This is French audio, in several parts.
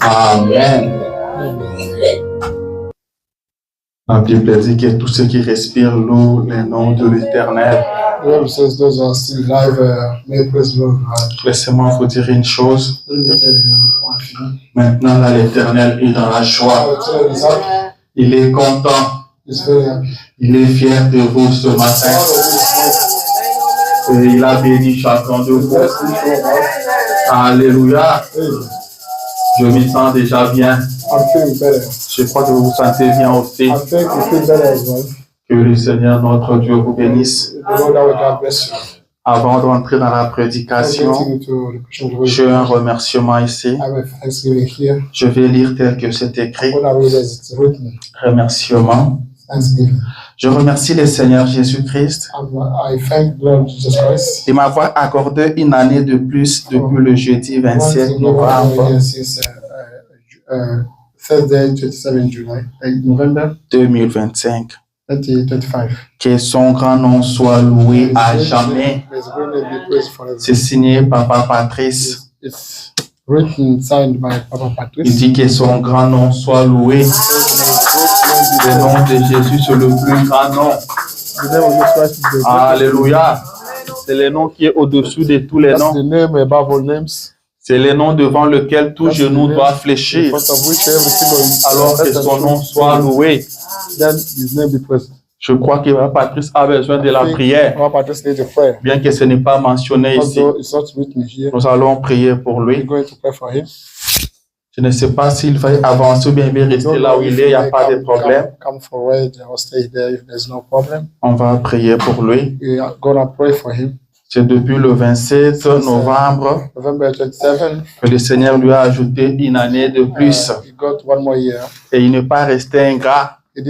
Amen. La Bible dit que tous ceux qui respirent l'eau, les noms de l'Éternel. Laissez-moi vous dire une chose. Maintenant, là, l'Éternel est dans la joie. Il est content. Il est fier de vous ce matin. Et il a béni chacun de vous. Alléluia. Je m'y sens déjà bien. Je crois que vous vous sentez bien aussi. Que le Seigneur, notre Dieu, vous bénisse. Avant d'entrer dans la prédication, j'ai un remerciement ici. Je vais lire tel que c'est écrit. Remerciement. Je remercie le Seigneur Jésus-Christ de m'avoir accordé une année de plus depuis le jeudi 27 novembre 2025. Que son grand nom soit loué à jamais. C'est signé Papa Patrice. Il dit que son grand nom soit loué. Le nom de Jésus, c'est le plus grand nom. Alléluia. C'est le nom qui est au-dessus de tous les noms. C'est le nom devant lequel tout genou doit fléchir. Alors que son nom soit loué. Je crois que Patrice a besoin de la prière. Bien que ce n'est pas mentionné ici. Nous allons prier pour lui. Je ne sais pas s'il va avancer ou bien il va rester là où il est, il n'y a pas de problème. On va prier pour lui. C'est depuis le 27 novembre que le Seigneur lui a ajouté une année de plus. Et il n'est pas resté ingrat. Il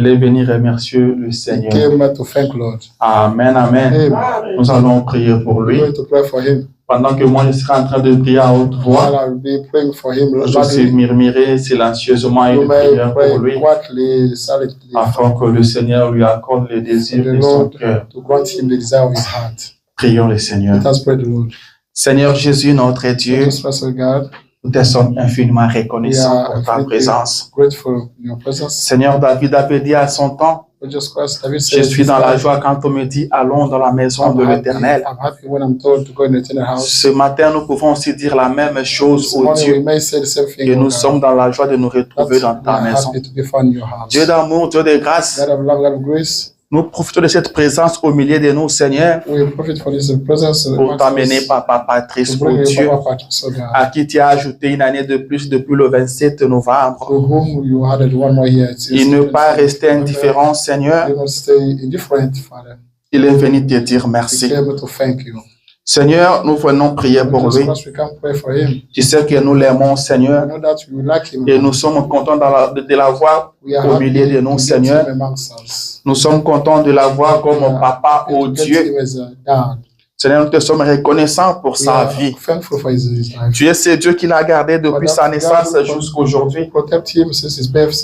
est venu remercier le Seigneur. Amen, amen. Nous allons prier pour lui. Pendant que moi je serai en train de prier à haute voix, je suis murmurer silencieusement une prière pour lui, afin que le Seigneur lui accorde les désirs de son cœur. Prions le Seigneur. Seigneur Jésus, notre Dieu, nous te sommes infiniment reconnaissants pour ta présence. Seigneur, David avait dit à son temps, je suis dans la joie quand on me dit allons dans la maison de l'Éternel. Ce matin, nous pouvons aussi dire la même chose au Dieu, que nous sommes dans la joie de nous retrouver dans ta maison. Dieu d'amour, Dieu de grâce, nous profitons de cette présence au milieu de nous, Seigneur, pour t'amener Papa Patrice, oh Dieu, à qui tu as ajouté une année de plus depuis le 27 novembre. Il ne pas rester indifférent, Seigneur. Il est venu te dire merci. Seigneur, nous venons prier pour lui. Tu sais que nous l'aimons, Seigneur, et nous sommes contents de l'avoir au milieu de nous, Seigneur. Nous sommes contents de l'avoir comme papa, oh Dieu. Seigneur, nous te sommes reconnaissants pour sa vie. Tu es ce Dieu qui l'a gardé depuis sa naissance jusqu'à aujourd'hui.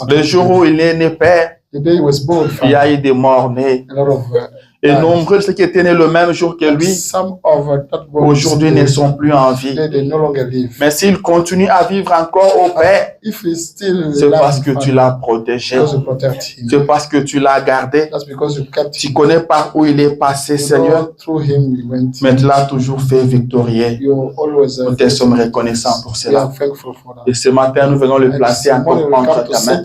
Le jour où il est né, Père, il y a eu des morts-nés. Et nombreux ceux qui étaient nés le même jour que lui, aujourd'hui ne sont plus en vie. Mais s'ils continuent à vivre encore au Père, c'est parce que tu l'as protégé. C'est parce que tu l'as gardé. Tu connais par où il est passé, Seigneur. Mais tu l'as toujours fait victorieux. Nous te sommes reconnaissants pour cela. Et ce matin, nous venons le placer encore entre ta main,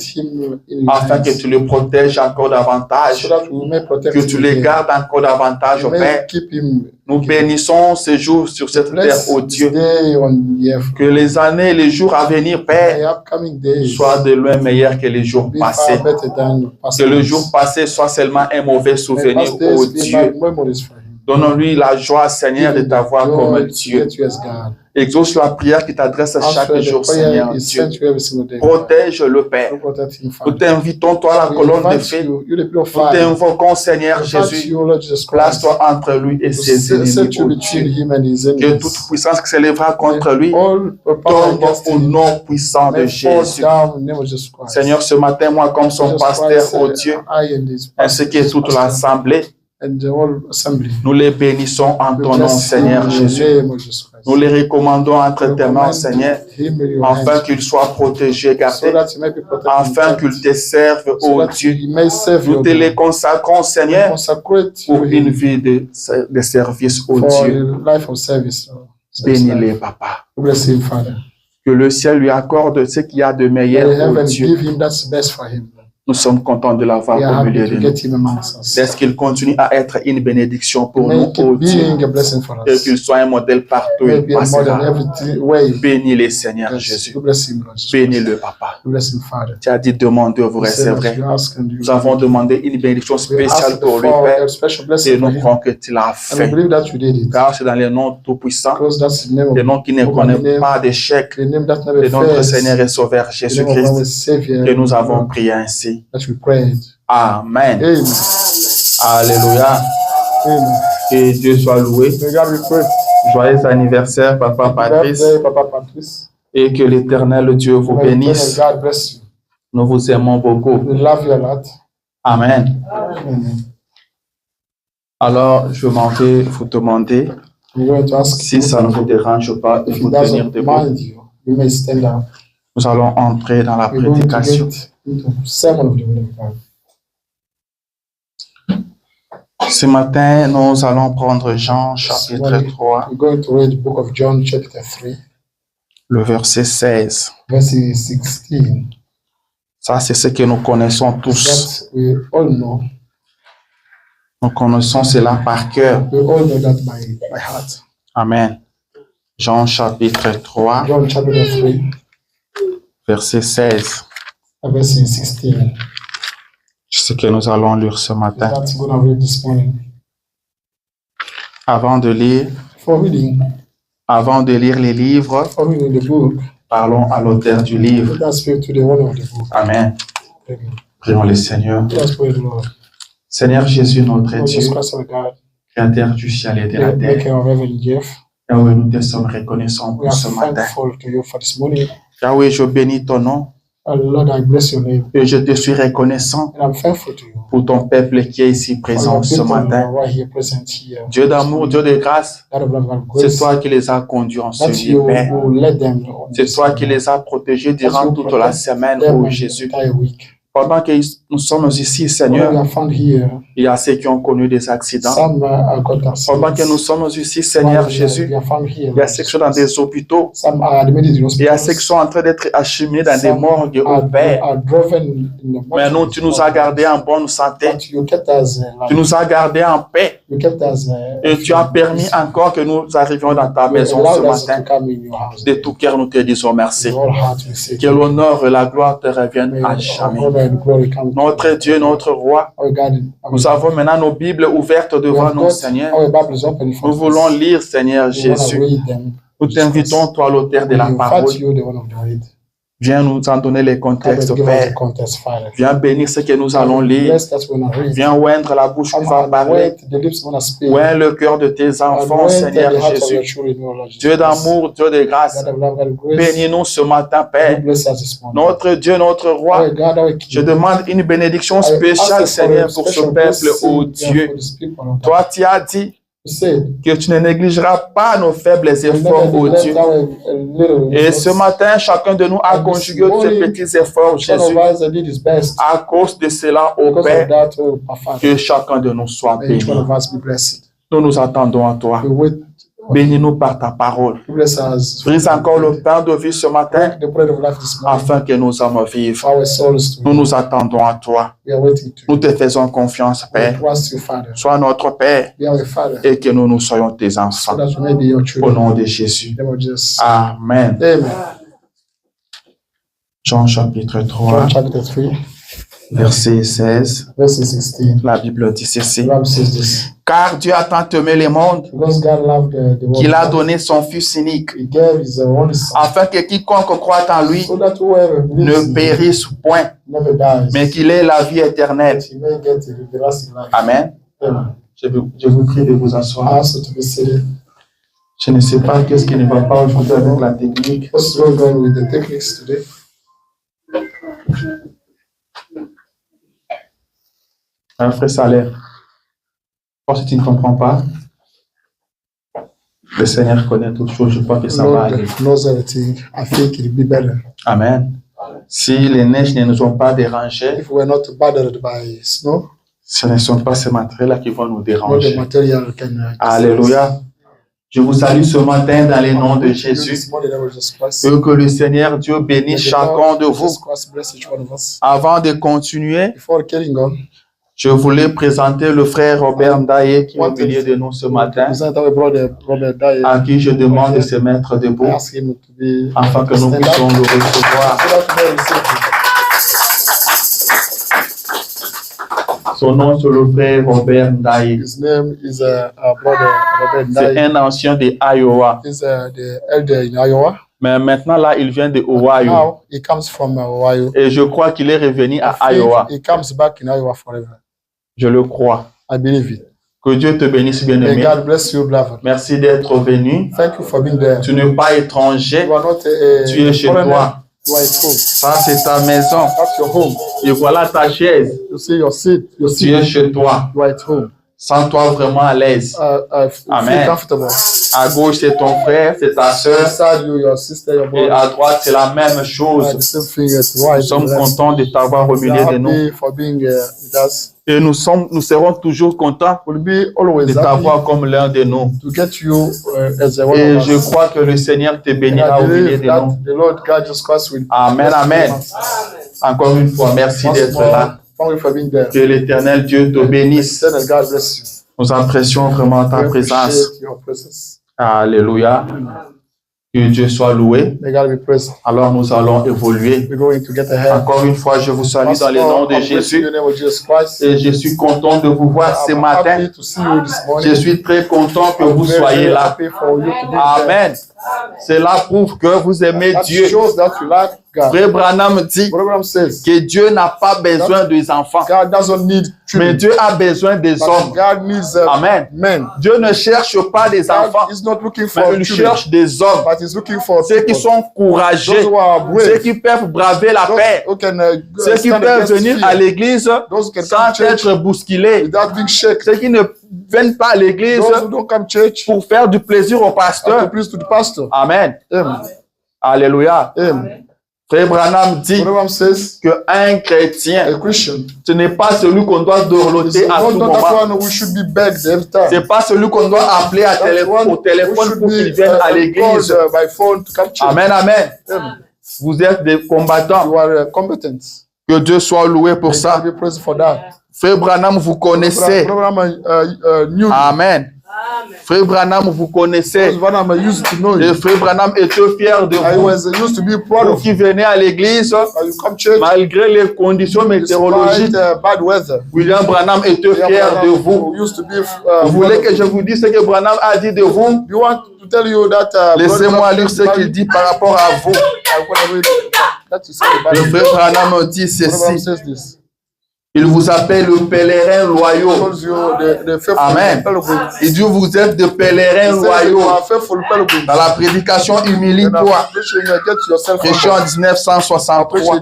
afin que tu le protèges encore davantage, que tu le gardes encore davantage, au Père. Nous bénissons ces jours sur cette terre, ô Dieu. Que les années, les jours à venir, Père, soient de loin meilleurs que les jours passés. Que le jour passé soit seulement un mauvais souvenir, ô Dieu. Donne-lui la joie, Seigneur, de t'avoir comme Dieu. Exauce la prière qui t'adresse chaque jour, Seigneur Dieu. Protège le Père. Nous t'invitons, toi, la colonne de feu. Nous t'invoquons, Seigneur Jésus. Place-toi entre lui et ses ennemis. Que toute puissance qui s'élèvera contre lui tombe au nom puissant de Jésus. Seigneur, ce matin, moi, comme son pasteur, oh Dieu, ainsi que toute l'assemblée, nous les bénissons en ton nom, Seigneur Jésus. Nous les recommandons entre tes mains, Seigneur, afin qu'ils soient protégés, gardés, afin qu'ils te servent, ô Dieu. Nous te les consacrons, Seigneur, pour une vie de service, ô Dieu. Bénis-les, Papa. Que le ciel lui accorde ce qu'il y a de meilleur, ô Dieu. Nous sommes contents de l'avoir au milieu de nous. Laisse qu'il continue à être une bénédiction pour nous, ô Dieu. Et qu'il soit un modèle partout où il passera. Bénis-les, Seigneur Jésus. Bénis-le, Papa. Tu as dit, demandez, vous recevrez. Nous avons demandé une bénédiction spéciale pour lui, Père. Et nous croyons que tu l'as fait. Car c'est dans les noms tout-puissants, les noms qui ne connaissent pas d'échec, le nom de notre Seigneur et Sauveur Jésus-Christ, que nous avons prié ainsi. Amen. Alléluia. Que Dieu soit loué. Joyeux anniversaire, Papa Patrice. Et que l'Éternel Dieu vous bénisse. Nous vous aimons beaucoup. Amen. Alors, je m'en vais vous demander, si ça ne vous dérange pas, de vous tenir debout. Nous allons entrer dans la prédication. Ce matin, nous allons prendre Jean chapitre 3, le verset 16. Ça, c'est ce que nous connaissons tous. Nous connaissons cela par cœur. Amen. Jean chapitre 3, verset 16. C'est ce que nous allons lire ce matin. Avant de lire les livres, parlons à l'auteur du livre. Amen. Prions le Seigneur. Seigneur Jésus, notre Dieu, Créateur du ciel et de la terre, Yahweh, nous te sommes reconnaissants pour ce matin. Yahweh, je bénis ton nom. Et je te suis reconnaissant pour ton peuple qui est ici présent ce matin. Dieu d'amour, Dieu de grâce, c'est toi qui les as conduits en ce lieu, Père. C'est toi qui les as protégés durant toute la semaine, ô Jésus. Pendant que nous sommes ici, Seigneur, il y a ceux qui ont connu des accidents. Pendant que nous sommes ici, Seigneur Jésus, il y a ceux qui sont dans des hôpitaux. Il y a ceux qui sont en train d'être acheminés dans des morgues, au Père. Mais nous, tu nous as gardés en bonne santé. Tu nous as gardés en paix. Et tu as permis encore que nous arrivions dans ta maison ce matin. De tout cœur, nous te disons merci. Que l'honneur et la gloire te reviennent à jamais. Notre Dieu, notre roi, nous avons maintenant nos Bibles ouvertes devant nous, Seigneur. Nous voulons lire, Seigneur Jésus. Nous t'invitons, toi, l'auteur de la parole. Viens nous en donner les contextes, Père. Viens bénir ce que nous allons lire. Viens oindre la bouche qui va parler. Oindre le cœur de tes enfants, Seigneur Jésus. Dieu d'amour, Dieu de grâce. Bénis-nous ce matin, Père. Notre Dieu, notre roi. Je demande une bénédiction spéciale, Seigneur, pour ce peuple, ô Dieu. Toi, tu as dit que tu ne négligeras pas nos faibles efforts, ô Dieu. Et ce matin, chacun de nous a conjugué ces petits efforts, Jésus. À cause de cela, ô Père, que chacun de nous soit béni. Nous nous attendons à toi. Bénis-nous par ta parole. Brise encore le pain de vie ce matin, afin que nos âmes vivent. Nous nous attendons à toi. Nous te faisons confiance, Père. Sois notre Père et que nous nous soyons tes enfants. Au nom de Jésus. Amen. Jean chapitre 3, Verset 16. La Bible dit ceci. Car Dieu a tant aimé le monde qu'il a donné son Fils unique, afin que quiconque croit en lui ne périsse point, mais qu'il ait la vie éternelle. Amen. Je vous prie de vous asseoir. Je ne sais pas qu'est-ce qui ne va pas aujourd'hui avec la technique. Un frère Salaire. Si tu ne comprends pas, le Seigneur connaît toutes choses. Je crois que ça va aller. Amen. Si les neiges ne nous ont pas dérangés, ce ne sont pas ces matériels-là qui vont nous déranger. Alléluia. Je vous salue ce matin dans le nom de Jésus. Et que le Seigneur Dieu bénisse chacun de vous. Avant de continuer, je voulais présenter le frère Robert Ndaye qui est au milieu de nous ce matin, à qui je demande de se mettre debout afin que nous puissions le recevoir. Son nom, c'est le frère Robert Ndaye. C'est un ancien de Iowa. Mais maintenant, là, il vient de Ohio. Et je crois qu'il est revenu à Iowa. Je le crois. Que Dieu te bénisse, bien-aimé. Merci d'être venu. Tu n'es pas étranger. Tu es chez toi. Ça, c'est ta maison. Et voilà ta chaise. Tu es chez toi. Sens-toi vraiment à l'aise. Amen. À gauche, c'est ton frère, c'est ta soeur. Et à droite, c'est la même chose. Nous sommes contents de t'avoir au milieu de nous. Et nous serons toujours contents de t'avoir comme l'un de nous. Et je crois que le Seigneur te bénira au milieu de nous. Amen, amen. Encore une fois, merci d'être là. Que l'Éternel Dieu te bénisse. Nous apprécions vraiment ta présence. Alléluia. Que Dieu soit loué. Alors nous allons évoluer. Encore une fois, je vous salue dans le nom de Jésus. Et je suis content de vous voir ce matin. Je suis très content que vous soyez là. Amen. Cela prouve que vous aimez Dieu. Frère Branham dit que Dieu n'a pas besoin des enfants, mais Dieu a besoin des hommes. Amen. Dieu ne cherche pas des enfants, mais il cherche des hommes. Ceux qui sont courageux, ceux qui peuvent braver la paix, ceux qui peuvent venir à l'église sans être bousculés, ceux qui ne viennent pas à l'église pour faire du plaisir au pasteur. Amen. Alléluia. Frère Branham dit qu'un chrétien, ce n'est pas celui qu'on doit dorloter à tout moment. Ce n'est pas celui qu'on doit appeler au téléphone pour qu'il vienne à l'église. Amen, amen. Vous êtes des combattants. Que Dieu soit loué pour ça. Frère Branham, vous connaissez. Amen. Frère Branham, vous connaissez. Et Frère Branham était fier de vous. Pour qui venait à l'église, malgré les conditions météorologiques, William Branham était fier de vous. Vous voulez que je vous dise ce que Branham a dit de vous? Laissez-moi lire ce qu'il dit par rapport à vous. Le frère Branham dit ceci. Il vous appelle le pèlerin loyaux. Amen. Il dit vous êtes de pèlerins loyaux. Dans la prédication, humilie-toi. Péché en 1963.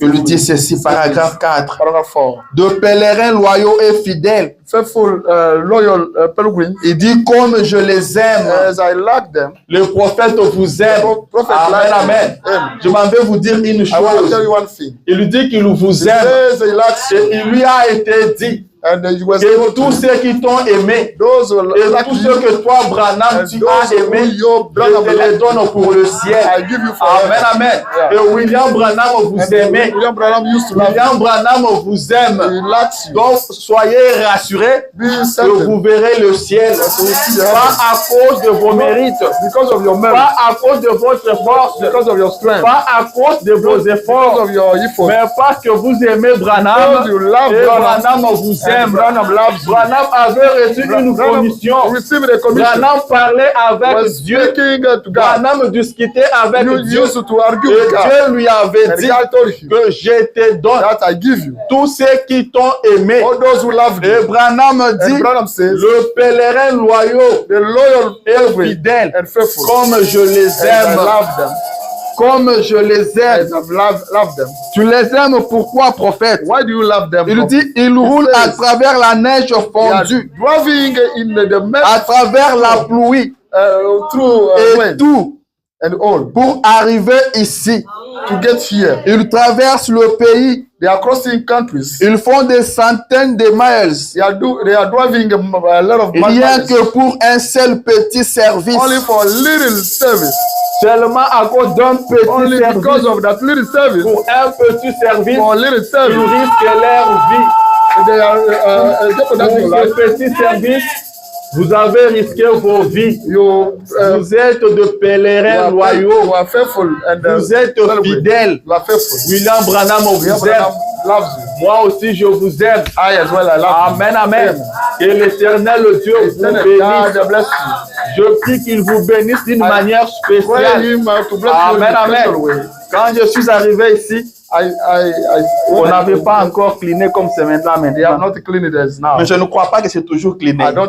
Il dit ceci, paragraphe 4. De pèlerins loyaux et fidèles. Il dit comme je les aime. Le prophète vous aime. Amen, amen. Je m'en vais vous dire une chose. Il dit qu'il vous aime. Et il lui a été dit Et tous ceux qui t'ont aimé, et tous ceux que toi, Branham, tu as aimé, je te les donne pour le ciel. Amen, amen. Et William Branham vous aimez. William Branham vous aime. Donc, soyez rassurés que vous verrez le ciel. Pas à cause de vos mérites, pas à cause de votre force, pas à cause de vos efforts, mais parce que vous aimez Branham et Branham vous aime. Branham avait reçu une commission. Branham parlait avec Dieu. Branham discutait avec Dieu. Et Dieu lui avait dit que je te donne tous ceux qui t'ont aimé. Et Branham dit, le pèlerin loyaux et fidèle, comme je les aime. Comme je les aime. Tu les aimes pourquoi, prophète? Il dit, il roule à travers la neige fondue, à travers la pluie, et tout, pour arriver ici. Ils traversent le pays. Ils font des centaines de miles. Rien que pour un seul petit service. Seulement à cause d'un petit service. Pour un petit service, ils risquent leur vie. Pour ce petit service, vous avez risqué vos vies. Vous êtes de pèlerins loyaux. Vous êtes fidèles. William Branham vous aime. Moi aussi, je vous aime. Amen, amen. Que l'Éternel Dieu vous bénisse. Je prie qu'il vous bénisse d'une manière spéciale. Amen, amen. Quand je suis arrivé ici, on n'avait pas encore cleané comme c'est maintenant. Mais je ne crois pas que c'est toujours cleané. Dans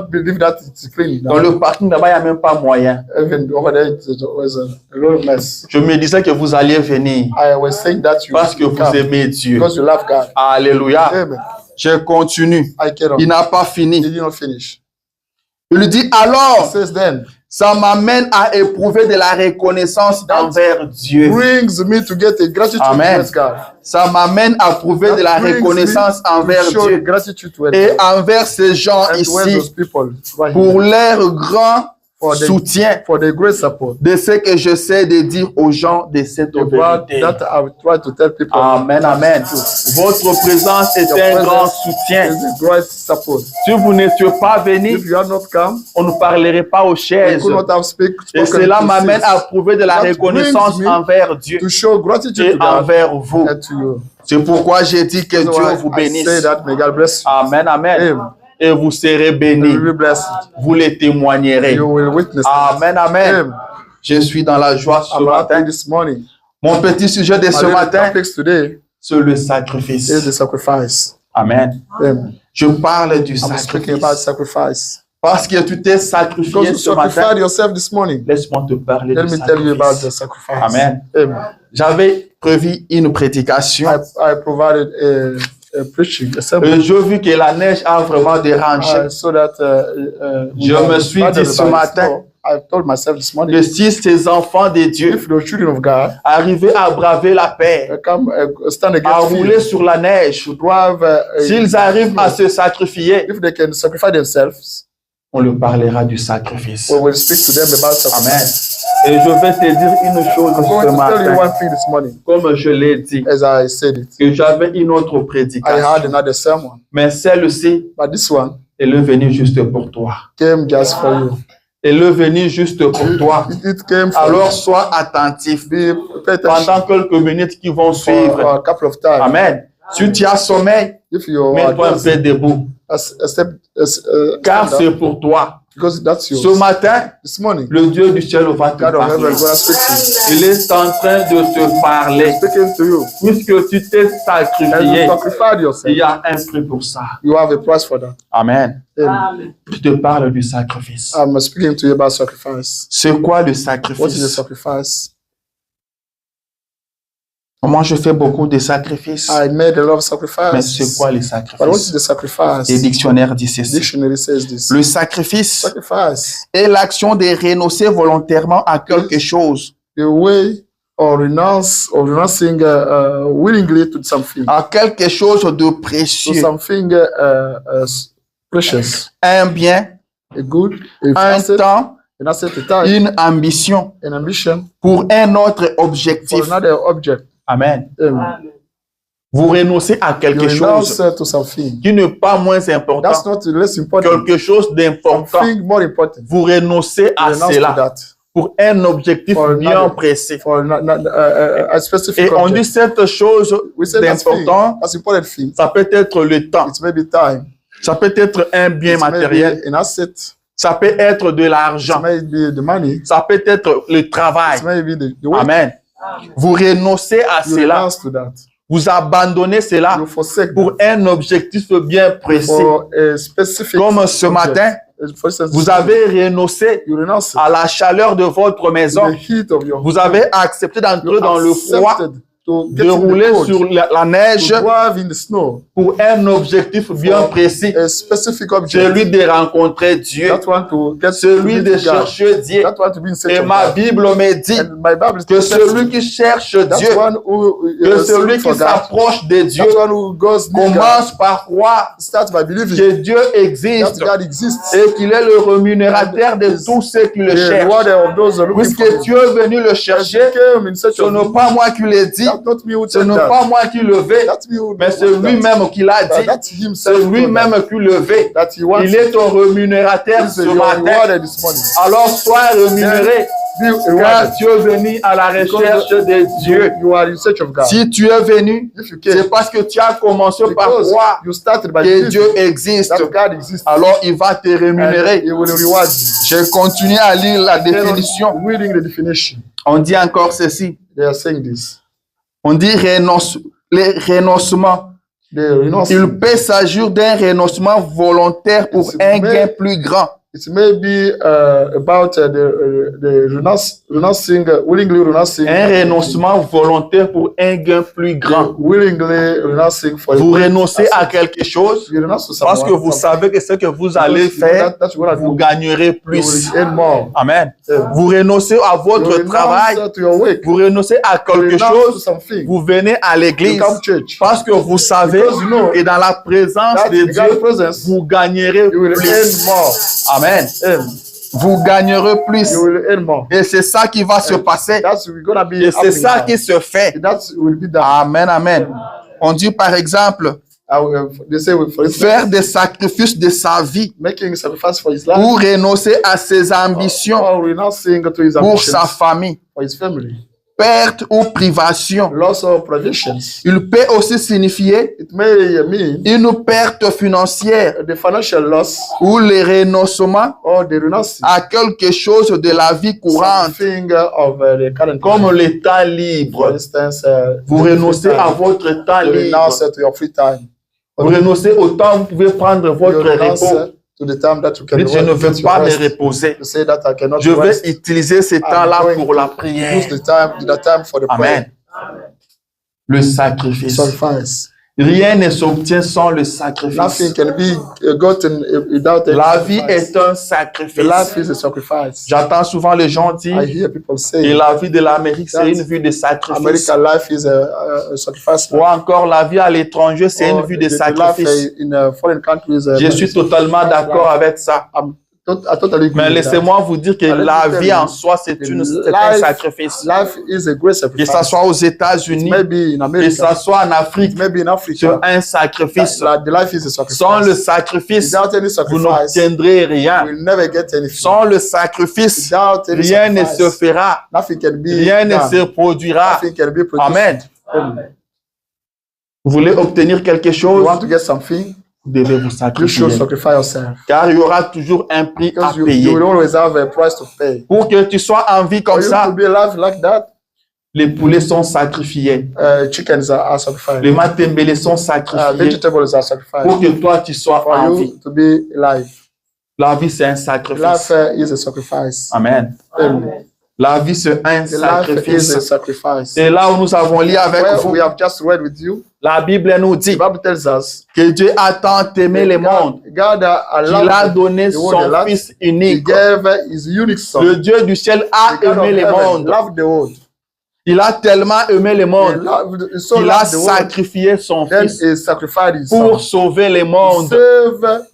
le parking là-bas, il n'y a même pas moyen. Je me disais que vous alliez venir parce que vous aimez Dieu. Alléluia. Je continue. Il n'a pas fini. Il dit alors, ça m'amène à éprouver de la reconnaissance envers Dieu. Amen. Ça m'amène à éprouver de la reconnaissance envers Dieu et envers ces gens ici pour leur grand soutien de ce que j'essaie de dire aux gens de cette vérité. Amen, amen. Votre présence est un grand soutien. Si vous n'étiez pas venu, on ne parlerait pas aux chaises. Et cela m'amène à prouver de la reconnaissance envers Dieu et envers vous. C'est pourquoi j'ai dit que Dieu vous bénisse. Amen, amen. Et vous serez bénis. Vous les témoignerez. Amen, amen. Je suis dans la joie ce matin. Mon petit sujet de ce matin, c'est le sacrifice. Amen. Je parle du sacrifice. Parce que tu t'es sacrifié ce matin. Laisse-moi te parler du sacrifice. Amen. J'avais prévu une prédication. J'ai vu que la neige a vraiment dérangé. Je me suis dit ce matin que si ces enfants de Dieu arrivaient à braver la paix, à rouler sur la neige, s'ils arrivent à se sacrifier, on leur parlera du sacrifice. Amen. Et je vais te dire une chose ce matin, comme je l'ai dit, que j'avais une autre prédication, mais celle-ci, elle est venue juste pour toi. Elle est venue juste pour toi. Alors sois attentif pendant quelques minutes qui vont suivre. Amen. Si tu as sommeil, mets-toi un peu debout. Car c'est pour toi. Ce matin, le Dieu du ciel va te parler. Il est en train de te parler. Puisque tu t'es sacrifié, il y a un prix pour ça. Amen. Je te parle du sacrifice. C'est quoi le sacrifice? Moi, je fais beaucoup de sacrifices. Mais c'est quoi les sacrifices? Les dictionnaires disent ceci. Le sacrifice est l'action de renoncer volontairement à quelque chose or renouncing willingly to something. À quelque chose de précieux. To something precious. Un bien, A good, un temps, an asset, a time, une ambition an ambition pour un autre objectif. for another object. Amen. Amen. Vous renoncez à quelque You chose renounce to something. qui n'est pas moins That's important, not less important. quelque chose d'important. Something more important. Vous renoncez You à renounce to cela that. pour un objectif For bien another- précis. For a specific Et on object. dit cette chose We say that's d'important, that's important thing. ça peut être le temps, It's maybe time. ça peut être un bien It's matériel, maybe an asset. ça peut être de It l'argent, may be the money. ça peut être le travail. It may be the work. Amen. Vous renoncez à You cela, renounce to that. vous abandonnez cela You forsake pour un objectif bien précis. for a specific Comme ce object. matin, For instance, vous avez renoncé you renounce à la chaleur de votre maison. the heat of your Vous avez accepté d'entrer you dans le froid, accepted to get de in the rouler cold, sur la neige to drive in the snow pour un objectif bien précis. a specific object. Celui de rencontrer Dieu, That one to get celui to de meet God. chercher Dieu. That one to be in search Et of ma God. Bible me dit And my Bible que says celui qui cherche that Dieu, one who que celui seeks qui for God, s'approche de Dieu, that one who goes near God, commence par croire starts by believing que Dieu that existe God exists. et qu'il est le rémunérateur de tous ceux qui le The cherchent. rewarder of those who are looking Puisque for Him. Dieu est venu le As chercher, He came in search ce of n'est Him, pas moi qui l'ai dit, that's not me who ce said n'est that. pas moi qui le vais, That's me who mais did c'est that. lui-même qui l'a dit. That's C'est Himself who told lui-même that. qui le veut. That He wants. Il est ton rémunérateur He's ce your matin. rewarder this morning. Alors sois rémunéré, Be car rewarded. tu es venu à la recherche de Dieu. You are in search of God. Si tu es venu, If you came, c'est parce que tu as commencé par because croire you started by que believing Dieu existe. that God exists, Alors il va te and rémunérer. He will reward you. Je continue à lire la définition. Reading the definition, On dit encore ceci. they are saying this. On dit les renoncements. They renounce. Il peut s'agir d'un renoncement volontaire pour un gain plus grand. It may be about the renouncing, willingly renouncing. Un renoncement volontaire pour un gain plus grand. Willingly renouncing for Vous a renoncez à quelque chose you renounce to parce someone, que vous savez que ce que vous allez faire, that's what I vous do. gagnerez You plus. will earn more. Amen. Yeah. Vous renoncez à You votre renounce travail, to your work. vous renoncez à You quelque renounce to chose, something. vous venez à You l'église come to church. parce que vous savez Because you know que dans la présence that de in God's Dieu, presence, vous gagnerez you will plus. earn more. Amen. Amen. Vous gagnerez plus. You will earn more. Et c'est ça qui va se passer. That's gonna be Et c'est happening ça now. qui se fait. That will be done. Amen, amen. On dit par exemple, They say, for instance, faire des sacrifices de sa vie making sacrifice for his life, ou renoncer à ses ambitions or renouncing to his pour ambitions, sa famille, for his family, perte ou privation. loss of provisions. Il peut aussi signifier It may mean une perte financière the financial loss ou le renoncement or the renouncing à quelque chose de la vie courante, something of the current comme le temps for libre. instance, Vous the renoncez free à time. votre temps You libre. renounce to your free time. Vous renoncez au temps où vous pouvez prendre You votre renounce repos. to the time that you can Dites, je ne veux get pas your me rest. reposer. You say that I cannot Je vais rest. utiliser ce temps-là going pour la to prière. use the time for the Amen. Le sacrifice. prayer. Sacrifice. Rien ne s'obtient sans le sacrifice. Nothing can be gotten without a La vie sacrifice. est un The sacrifice. life is a sacrifice. J'entends souvent les gens I dire, hear people et say, la vie de l'Amérique, c'est une vie de sacrifice. America life is a sacrifice. Ou encore, la vie à l'étranger, c'est une Or vie de the sacrifice. life in foreign countries. Je suis totalement d'accord avec ça. I totally agree Mais with that. laissez-moi vous dire que Let me la tell vie you, en soi, c'est the un life- sacrifice. Life is a great Que sacrifice. ce soit aux États-Unis, Maybe in que America, ce soit en Afrique, maybe in c'est Africa. un sacrifice. The life is a sacrifice. Sans le sacrifice, Without any vous sacrifice, n'obtiendrez rien. you will never get anything. Sans le sacrifice, Without any rien ne se sacrifice, fera, nothing can be rien ne done. se produira. Nothing can be produced. Amen. Amen. Vous voulez obtenir quelque You chose, want to get something, vous devez vous you sacrifier. should sacrifice yourself. Car il y aura toujours un prix à Because you payer. will always have a price to pay. Pour que tu sois en vie For comme you ça, to be alive like that, les poulets sont sacrifiés. chickens are sacrificed. Les matembele sont sacrifiés. Vegetables are sacrificed. Pour que toi, tu sois For en you vie. to be alive. La vie, c'est un Life sacrifice. is a sacrifice. Amen. Amen. La vie, c'est un The life is a sacrifice. sacrifice. Et là où nous avons lu avec Well, vous, we have just read with you. la Bible nous dit The Bible tells us que Dieu a tant aimé le monde God qu'il a allowed donné the world son a lot. Fils He unique. gave his unique son. Le Dieu du ciel a The God of aimé le heaven monde. loved the world. Il a tellement aimé le monde qu'il a sacrifié son fils pour sauver le monde.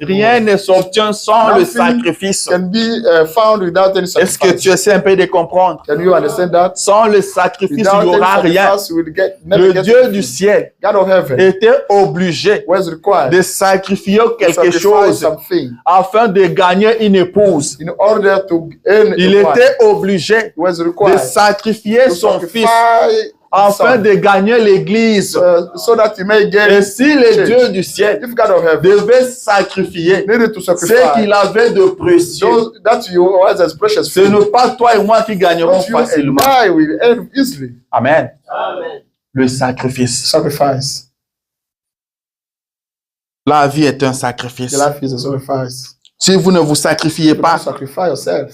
Rien ne s'obtient sans le sacrifice. Est-ce que tu essaies un peu de comprendre? Sans le sacrifice, il n'y aura rien. Le Dieu du ciel était obligé de sacrifier quelque chose afin de gagner une épouse. Il était obligé de sacrifier son fils afin de gagner l'église. Et si le Dieu du ciel devait sacrifier ce qu'il avait de précieux, ce n'est pas toi et moi qui gagnerons facilement. Amen. Le sacrifice. La vie est un sacrifice. Si vous ne vous sacrifiez pas,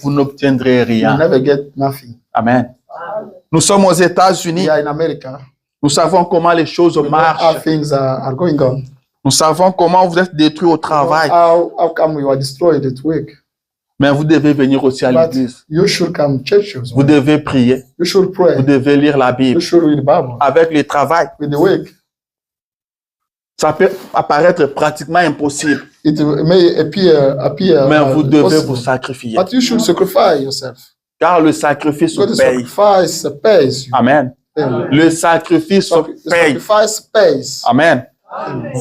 vous n'obtiendrez rien. Amen. Nous sommes aux États-Unis. Nous savons comment les choses marchent. Nous savons comment vous êtes détruits au travail. Mais vous devez venir aussi à l'église. Vous devez prier. Vous devez lire la Bible. Avec le travail, ça peut apparaître pratiquement impossible. Mais vous devez vous sacrifier. Car le sacrifice paye. Amen. Le sacrifice paye. Amen.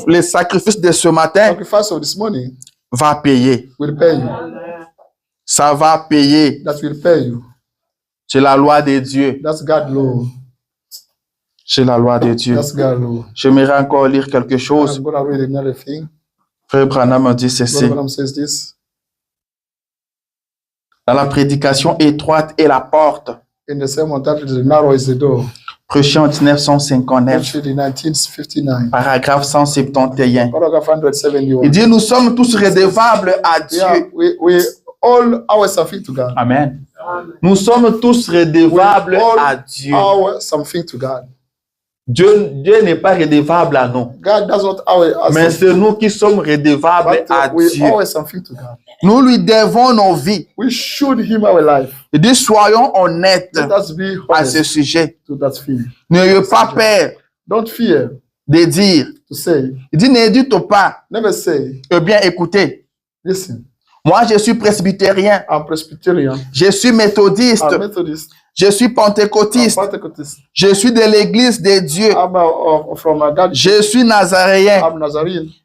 Le sacrifice de ce matin va payer. Ça va payer. C'est la loi de Dieu. C'est la loi de Dieu. J'aimerais encore lire quelque chose. Frère Branham me dit ceci. Dans la prédication étroite est la porte. Prêché en 1959. Paragraphe 171. Il dit, nous sommes tous redevables à Dieu. Amen. Nous sommes tous redevables à Dieu. Dieu n'est pas redevable à nous. Mais c'est nous qui sommes redevables à Dieu. Nous lui devons nos vies. Il dit, soyons honnêtes à ce sujet. N'ayez pas peur de dire. Il dit, ne dites pas. Eh bien, écoutez. Moi, je suis presbytérien. Je suis méthodiste. Je suis pentecôtiste. Je suis de l'église de Dieu. Je suis nazaréen.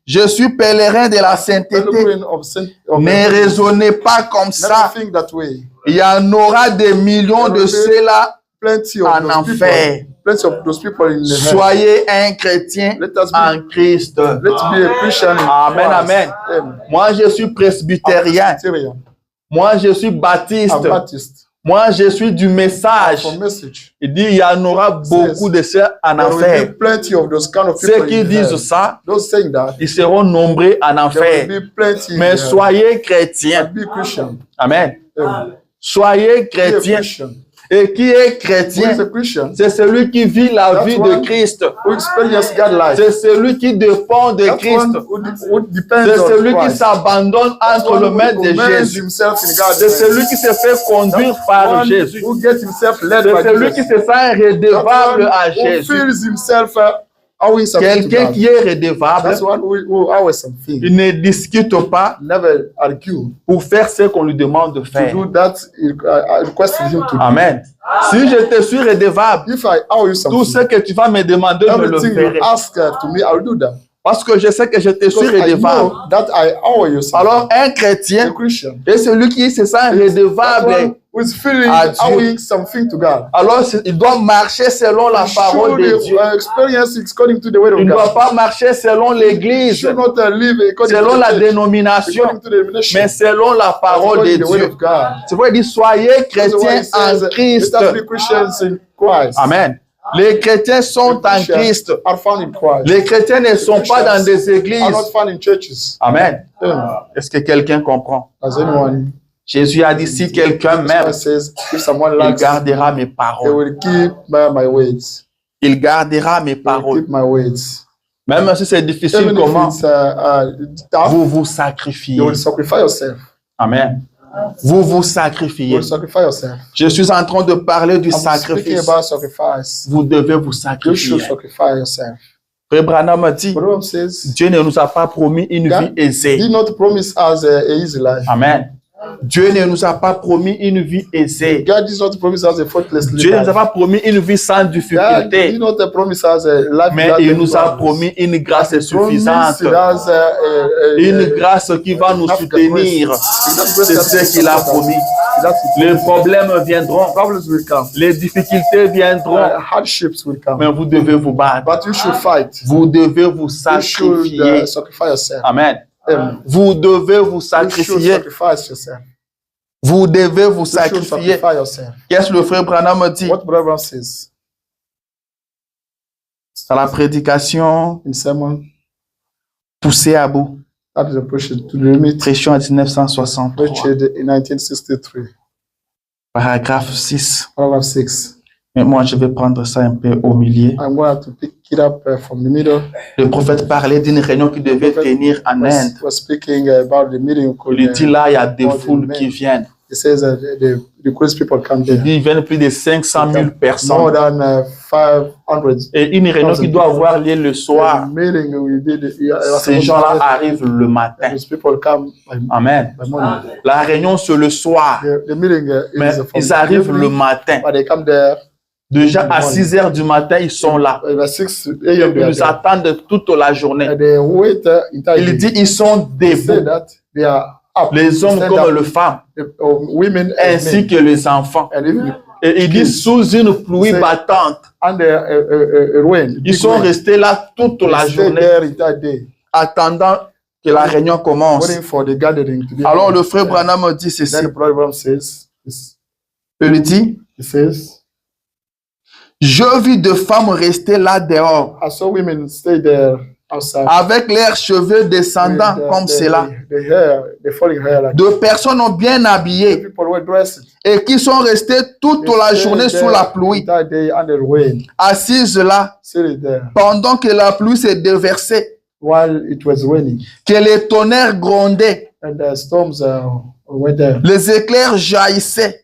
Je suis pèlerin de la sainteté. Ne raisonnez pas comme ça. Il y en aura des millions de ceux-là en enfer. Soyez un chrétien en Christ. Amen, amen. Moi, je suis presbytérien. Moi, je suis baptiste. Moi, je suis du message. Il dit, il y en aura beaucoup de ceux en enfer. Ceux qui disent ça, ils seront nombreux en enfer. Mais soyez chrétiens. Amen. Soyez chrétiens. Et qui est chrétien? C'est celui qui vit la vie de Christ. C'est celui qui dépend de Christ. C'est celui qui s'abandonne entre le maître de Jésus. C'est celui qui se fait conduire par Jésus. C'est celui qui se sent redevable à Jésus. Quelqu'un qui est redevable, il ne discute pas pour faire ce qu'on lui demande de faire. Amen. Si je te suis redevable, tout ce que tu vas me demander, je le ferai. Parce que je sais que je te suis redevable. Alors, un chrétien est celui qui se sent redevable à Dieu. Alors, il doit marcher selon la parole de Dieu. Il ne doit pas marcher selon l'église, selon la dénomination, mais selon la parole de Dieu. C'est pourquoi il dit, soyez chrétiens en Christ. Amen. Les chrétiens sont en Christ. Les chrétiens ne sont pas dans des églises. Amen. Est-ce que quelqu'un comprend? Jésus a dit, si quelqu'un m'aime, il gardera mes paroles. Il gardera mes paroles. Même si c'est difficile, comment vous vous sacrifiez. Amen. Vous vous sacrifiez. Sacrifice yourself. Je suis en train de parler du I'm speaking sacrifice. about sacrifice. Vous devez vous You should sacrifier. sacrifice yourself. Frère Branham a dit, But says, Dieu ne nous a pas promis une vie aisée. He not promise us a easy life. Amen. Dieu ne nous a pas promis une vie aisée. God does not promise us a faultless life. Dieu ne nous a pas promis une vie sans God difficulté. did not promise us a life. Mais il nous a promis une grâce suffisante. Une grâce qui va nous soutenir. C'est ce qu'il a promis. Les problèmes viendront. Les difficultés viendront. Hardships will come. Mais vous devez vous battre. But you should fight. Vous devez vous You sacrifier. should sacrifice yourself. Amen. Vous devez vous You should sacrifier. sacrifice yourself. Vous devez vous You should sacrifier. sacrifice yourself. Qu'est-ce que le frère Branham dit What Brother says dans la prédication in sermon, poussée à bout, that is a push to the limit, prêchée en 1963, preached in 1963. paragraphe 6. Paragraph 6. Mais moi, je vais prendre ça un peu au milieu. I'm going to pick it up from the middle. Le prophète parlait d'une réunion qui devait tenir en Inde. Was speaking about the meeting. Il dit là, il y a des foules qui viennent. He says that the Christian people come Il there. dit, ils viennent plus de 500 000 More personnes. than 500. Et une réunion qui doit avoir lieu le soir. The meeting we did. Ces gens-là arrivent le matin. Those people come Amen. by morning. La réunion, c'est le soir. The meeting Mais is from ils arrivent le matin. But they come there. Déjà à 6 heures du matin, ils sont là. By 6 a.m. Ils nous attendent toute la journée. And they wait entire Il dit, day. ils sont They say debout. that they are up. Les hommes Stand comme up. les femmes, Women and ainsi men. que les enfants. And even Et il dit, sous une pluie Say- battante, under rain. ils sont restés là toute la They stay journée, there entire day, attendant que la réunion commence. waiting for the gathering to be. Alors le frère Branham dit ceci. Then the brother says, Il dit, he says, je vis de femmes rester là dehors, I saw women stay there outside. avec leurs cheveux descendants with comme cela. The hair, the falling hair. Like De personnes bien the habillées people were dressed. et qui sont restées toute They la stay journée there sous la pluie, entire day under rain. assises là, Sitting there pendant que la pluie s'est déversée, while it was raining que les tonnerres grondaient, and the storms were there les éclairs jaillissaient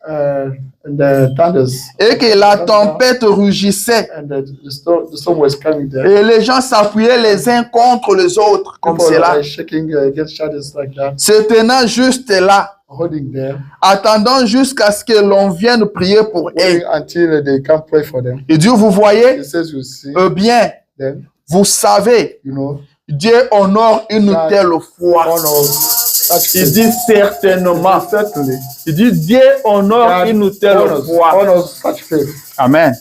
and the thunders et que la tempête rugissait. and the storm was coming there. Et les gens s'appuyaient les uns contre les autres, comme People cela, were shaking against shadows like that, se tenant juste là, holding there, attendant jusqu'à ce que l'on vienne prier pour eux. waiting until they can pray for them. Et Dieu, vous voyez, It says, you see, bien, then, vous savez, you know, Dieu honore une telle foi. honor such Il faith. dit certainement, Certainly, il dit Dieu honore une telle foi. honor such faith. Amen.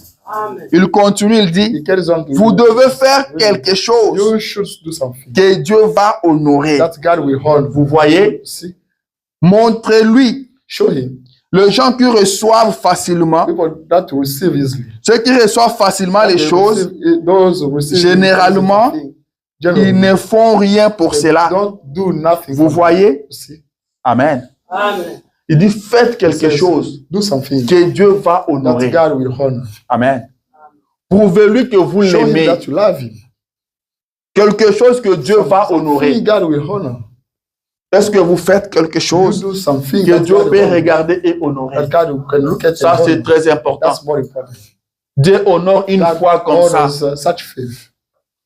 Il continue, il dit, He carries on to vous devez faire quelque chose you should do something que Dieu va honorer. that God will honor. Vous voyez, See, montrez-lui. show him. Les gens qui reçoivent facilement, People that receive easily. ceux qui reçoivent facilement les They choses, receive- those who receive généralement, something, ils generally, ne font rien pour they cela. don't do nothing. Vous voyez? See, Amen. Il dit, faites quelque says, chose do something que Dieu va that honorer. God will honor. Amen. Prouvez-lui que vous Show him l'aimez. that you love him. Quelque chose que Dieu va honorer. Something God will honor. Est-ce que vous faites quelque You chose do something que that Dieu God peut will honor. regarder et honorer? That God can look at Ça, and c'est honor. très important. That's more important. Dieu honore une God foi comme ça. honors such faith.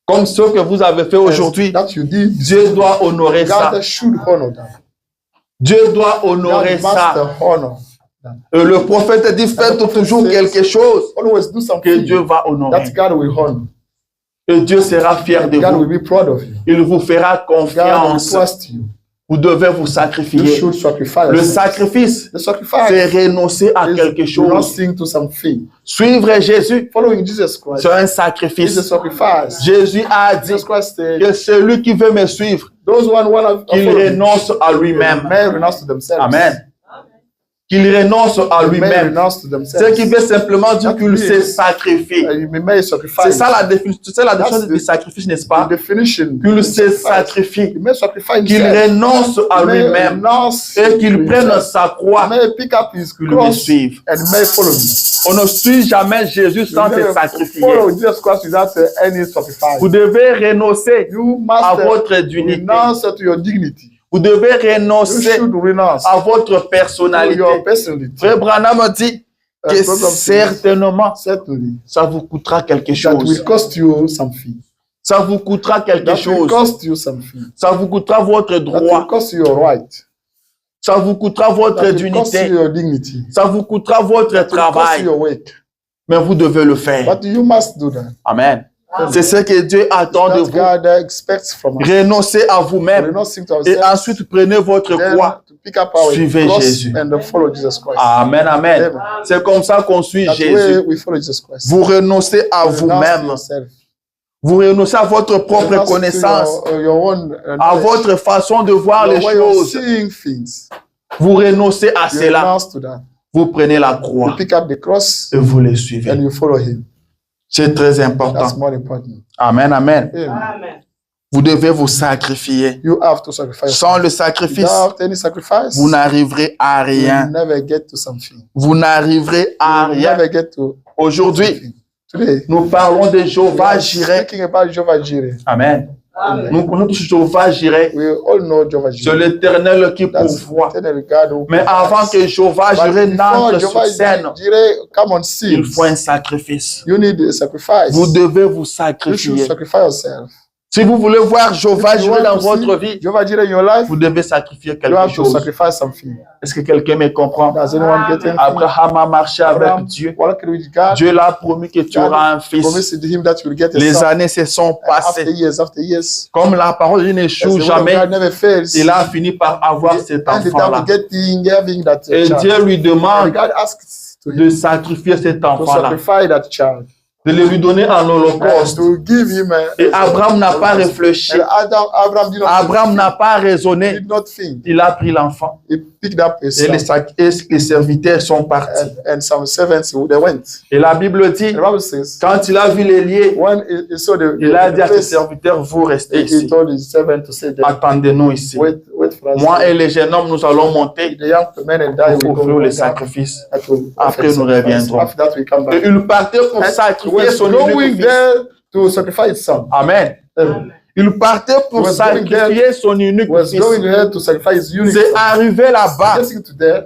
Comme ce que vous avez fait aujourd'hui. That you did. Dieu doit honorer ça. God should honor that. Dieu doit honorer God ça. must honor that. Et le prophète dit, faites toujours quelque chose Always do que something Dieu va honorer. that God will honor. Et Dieu sera fier de God will vous. be proud of you. Il vous fera God will confiance. trust you. Vous devez vous You sacrifier. should sacrifice. Le sacrifice, The sacrifice c'est renoncer à quelque is chose. renouncing to something. Suivre Jésus, Following Jesus Christ c'est un is a sacrifice. sacrifice. Jésus a dit Jesus Christ said, que celui qui veut me suivre, those one qu'il renonce à lui-même. may renounce to themselves. Amen. Qu'il renonce à They may lui-même. renounce to Ce themselves. qui veut simplement dire qu'il se sacrifie. You may sacrifice. C'est ça la définition, c'est la définition That's du the- sacrifice, n'est-ce The pas? definition. Qu'il se sacrifie, You may sacrifice qu'il himself. renonce à You may lui-même renounce et qu'il to prenne himself. sa croix, May pick up his qu'il me cross suive. and may follow me. On ne suit jamais Jésus sans You se may sacrifier. follow Jesus Christ without any sacrifice. Vous devez renoncer You à must votre dignité. renounce to your dignity. Vous devez You renoncer should renounce à votre to your personnalité. personality. Frère Branham dit que Brother, certainement, certainly, ça vous coûtera quelque that will chose. cost you something. Ça vous coûtera quelque That will chose. cost you something. Ça vous coûtera votre That will droit. cost you your right. Ça vous coûtera votre That will cost you dignité. your dignity. Ça vous coûtera votre That will cost travail. you your work. Mais vous devez le faire. But you must do that. Amen. C'est ce que Dieu attend de That vous. God expects from us. Renoncez à vous-même. Renouncing to Et ourselves. ensuite prenez votre Then croix. to pick up our Suivez cross Jésus. and follow Jesus Christ. Amen, amen. Amen. C'est comme ça qu'on suit That way Jésus. we follow Jesus Christ. Vous renoncez à Renounce to vous-même. yourself. Vous renoncez à votre propre Renounce to connaissance, your own à knowledge. votre façon de voir les Your way of choses. seeing things. Vous renoncez à You cela. renounce to that. Vous prenez la You croix pick up the cross et vous les and suivez. you follow him. C'est très That's important. more important. Amen, amen. Amen. Vous devez vous sacrifier. You have to sacrifice. Sans le sacrifice, Without any sacrifice, vous n'arriverez à you rien. never get to something. Vous n'arriverez à You rien. never get to Aujourd'hui, something. Today, nous parlons de we Jéhovah are Jireh. speaking about Jehovah Jireh. Amen. Nous connaissons tous Jéhovah Jireh. We all know Jehovah C'est Jireh. l'Éternel qui That's pourvoit. eternal God who Mais provides. avant que Jéhovah But Jireh before n'entre Jehovah sur scène, Jireh come on scene, il faut un sacrifice. you need a sacrifice. Vous devez vous You should sacrifier. sacrifice yourself. Si vous voulez voir Jéhovah If you Jireh want dans to votre see vie, Jehovah Jireh in your life, vous devez sacrifier you quelque have to chose. sacrifice something. Est-ce que quelqu'un me comprend? Does anyone get anything? Abraham a marché avec Abraham Dieu. walked with God. Dieu l'a promis que tu God auras un fils. promised him that you will get a Les son. années se sont And after passées. after years, Comme la parole as the n'échoue word of jamais, God never fails. il a fini par avoir cet And the time enfant-là. to having that Et child. Dieu lui And demande God asks to de him sacrifier cet to enfant-là, sacrifice that child. de le lui donner en And holocauste. to give him Et Abraham n'a pas réfléchi. And Abraham did not Abraham n'a pas he raisonné. did not think. Il a pris l'enfant. He picked up his Et son. les serviteurs sont partis. And some servants, they went. Et la Bible dit, The Bible says, quand il a vu les liés, when he saw il a dit à ses place, serviteurs, vous restez he ici. told his servant to say that, Attendez-nous ici. wait for us. Moi et les jeunes hommes, nous allons monter The young men and die pour will offrir go les down. sacrifices. That will Après, offer nous sacrifice. reviendrons. After that, we come Et back. il partait pour And he sacrifier was son going unique fils. there to sacrifice his son. Amen. Il partait pour Was going sacrifier son unique He was fils. going there to sacrifice his unique C'est son. arrivé là-bas. Getting to there,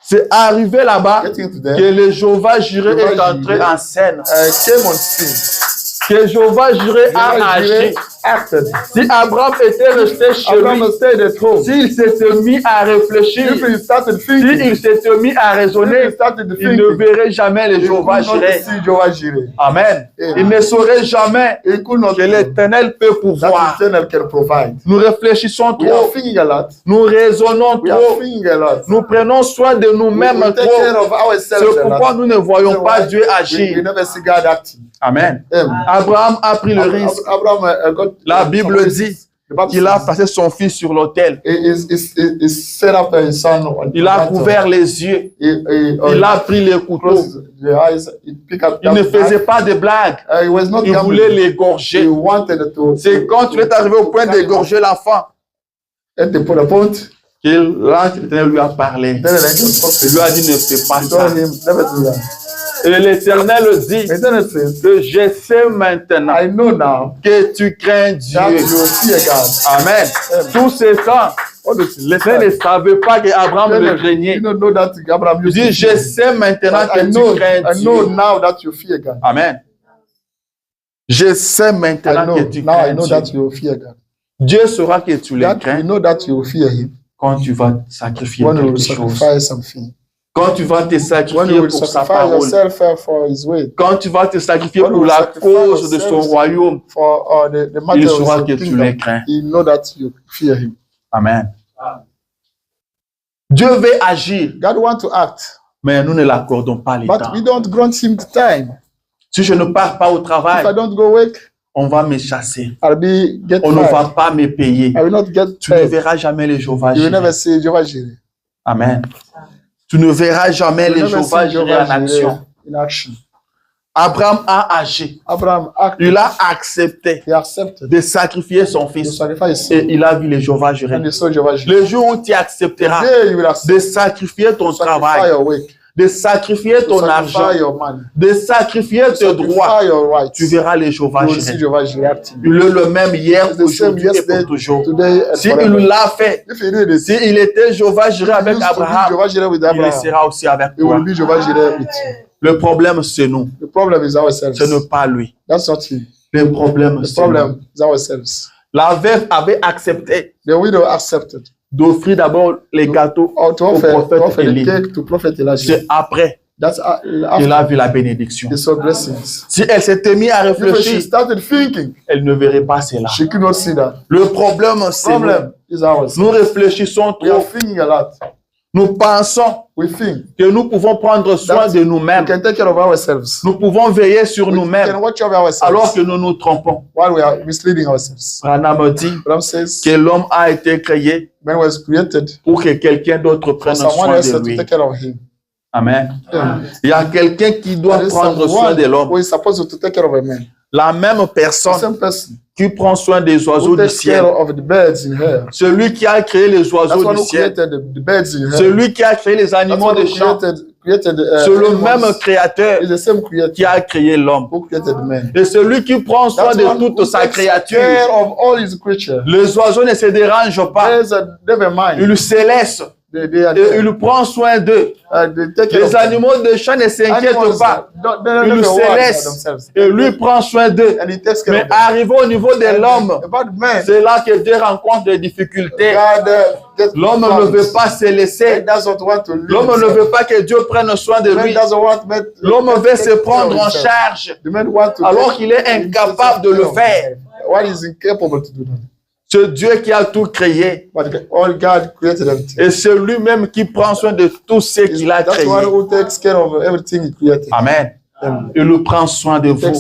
C'est arrivé là-bas getting to que there, le Jéhovah Jireh est Jéhovah entré Jireh en scène. came on scene. Que Jéhovah Jireh a Jehovah Jireh agi. acted. Si Abraham était resté chez Abraham lui, stayed at home. s'il s'était mis à réfléchir, If he started thinking, s'il s'était mis à if raisonner, he started il ne thinking, verrait jamais le he could Jéhovah not Jireh. see Jehovah Jireh. Amen. Amen. Il ne saurait jamais He could not que l'Éternel peut that pouvoir. eternal can provide. Nous réfléchissons We are trop, thinking a lot. nous raisonnons We are trop, thinking a lot. nous prenons soin de We nous-mêmes take care trop. of ourselves C'est a pourquoi lot. nous ne voyons So pas why Dieu we agir. never see God acting. Amen. Amen. Abraham a pris le risque. Abraham got La Bible dit the Bible qu'il a says passé son fils sur l'autel. he set up his son on Il a the couvert les yeux. Il a pris les couteaux. closed the eyes. He picked up Il ne that faisait knife. pas de blagues. He was not Il voulait gambling. He l'égorger. wanted to. C'est quand tu es arrivé au point d'égorger l'enfant At the point, que l'ange l'Éternel lui a parlé. then the angel spoke to Il lui a dit ne fais pas He ça. told him, never do that. Et l'Éternel dit The Eternal says, que je sais maintenant I know now que tu crains that Dieu. you fear God. Amen. Tous ces temps, l'Éternel ne savait pas qu'Abraham le craignait. You don't know that Abraham Il used dit, to je fear. sais maintenant But I que know, tu crains I know Dieu. now that you fear God. Amen. Je sais I maintenant know, que tu now I crains know Dieu. that you fear God. Dieu saura que tu le That you crains know that you fear Him quand tu vas sacrifier when you will quelque chose. sacrifice something. Quand tu vas te When you sacrifier will pour sa sacrifice parole. yourself for His way. Quand tu vas te sacrifier When you pour will la sacrifice cause de son yourself royaume, For the il matter saura of que His tu les kingdom, crains. He know that you fear Him. Amen. Dieu veut agir, God wants to act, mais nous ne l'accordons pas le but temps. we don't grant Him the time. Si je ne pars pas au If I travail, don't go work, on va me chasser. I'll be get On ne fired. va pas me payer. I will not get Tu ne paid. verras jamais les Jéhovah You will Jireh. never see Jehovah Jireh. Amen. Tu ne verras jamais You les will never Jéhovah see Jireh Jehovah en Jireh action. in action. Abraham a agi. Abraham acted. Il a accepté He accepted de sacrifier son to fils. sacrifice Et il a vu les Jéhovah Jireh. and he saw Jehovah Jireh. Le jour où tu accepteras Today you will accept de sacrifier ton sacrifice travail, your work, de sacrifier ton argent, de sacrifier tes droits, tu verras les Jéhovah Jireh. Il est le même hier, aujourd'hui et pour toujours. S'il l'a fait, s'il était Jéhovah Jireh avec Abraham, il sera aussi avec toi. Le problème, c'est nous. Ce n'est pas lui. Le problème, c'est nous. La veuve avait accepté d'offrir d'abord les gâteaux au prophète Élie. C'est après qu'il a vu la bénédiction. Si elle s'était mise à réfléchir, elle ne verrait pas cela. Le problème, c'est nous réfléchissons trop. Nous pensons que nous pouvons prendre soin de nous-mêmes. Nous pouvons veiller sur nous-mêmes alors que nous nous trompons. Branham dit que l'homme a été créé pour que quelqu'un d'autre prenne soin de lui. Amen. Il y a quelqu'un qui doit prendre soin de l'homme. La même personne qui prend soin des oiseaux du ciel. Celui qui a créé les oiseaux du ciel. Celui qui a créé les animaux des champs. C'est le même créateur qui a créé l'homme. Et celui qui prend soin de toute sa créature. Les oiseaux ne se dérangent pas. Ils se laissent. Et il prend soin d'eux. Les animaux de champ ne s'inquiètent pas. Il se laisse. Et lui prend soin d'eux. Mais arrivé au niveau de l'homme, c'est là que Dieu rencontre des difficultés. L'homme ne veut pas se laisser. L'homme ne veut pas que Dieu prenne soin de lui. L'homme veut se prendre en charge alors qu'il est incapable de le faire. C'est Dieu qui a tout créé. Et c'est lui-même qui prend soin de tout ce qu'il a créé. Amen. Il nous prend soin de vous.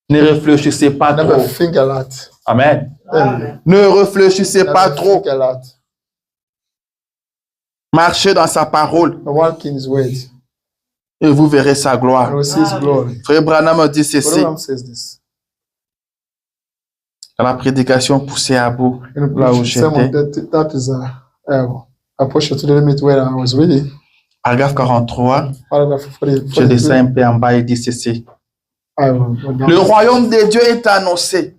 Ne réfléchissez pas trop. Amen. Ne réfléchissez pas trop. Marchez dans sa parole. Et vous verrez sa gloire. Frère Branham dit ceci. Dans la prédication poussée à bout, là où j'étais. Paragraphe 43. Je descends un peu en bas et dit ceci. Le royaume de Dieu est annoncé.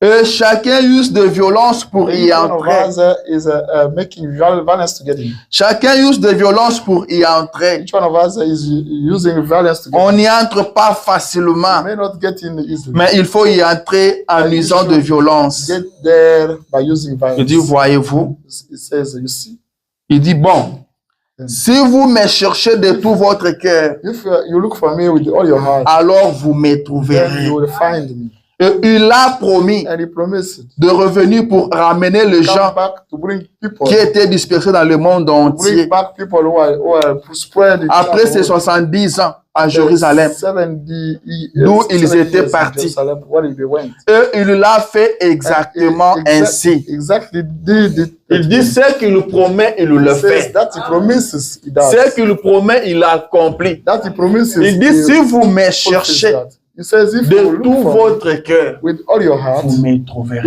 Et chacun use de violence pour y entrer. Chacun use de violence pour y entrer. On n'y entre pas facilement. Mais il faut y entrer en usant de violence. Il dit, voyez-vous? Il dit, bon, si vous me cherchez de tout votre cœur, alors vous me trouverez. Et il a promis de revenir pour ramener les gens qui étaient dispersés dans le monde entier. Après ces 70 ans à Jérusalem, d'où ils étaient partis. Et il l'a fait exactement ainsi. Il dit ce qu'il promet, il le fait. Ce qu'il promet, il l'accomplit. Il dit si vous me cherchez de tout votre cœur, vous me trouverez.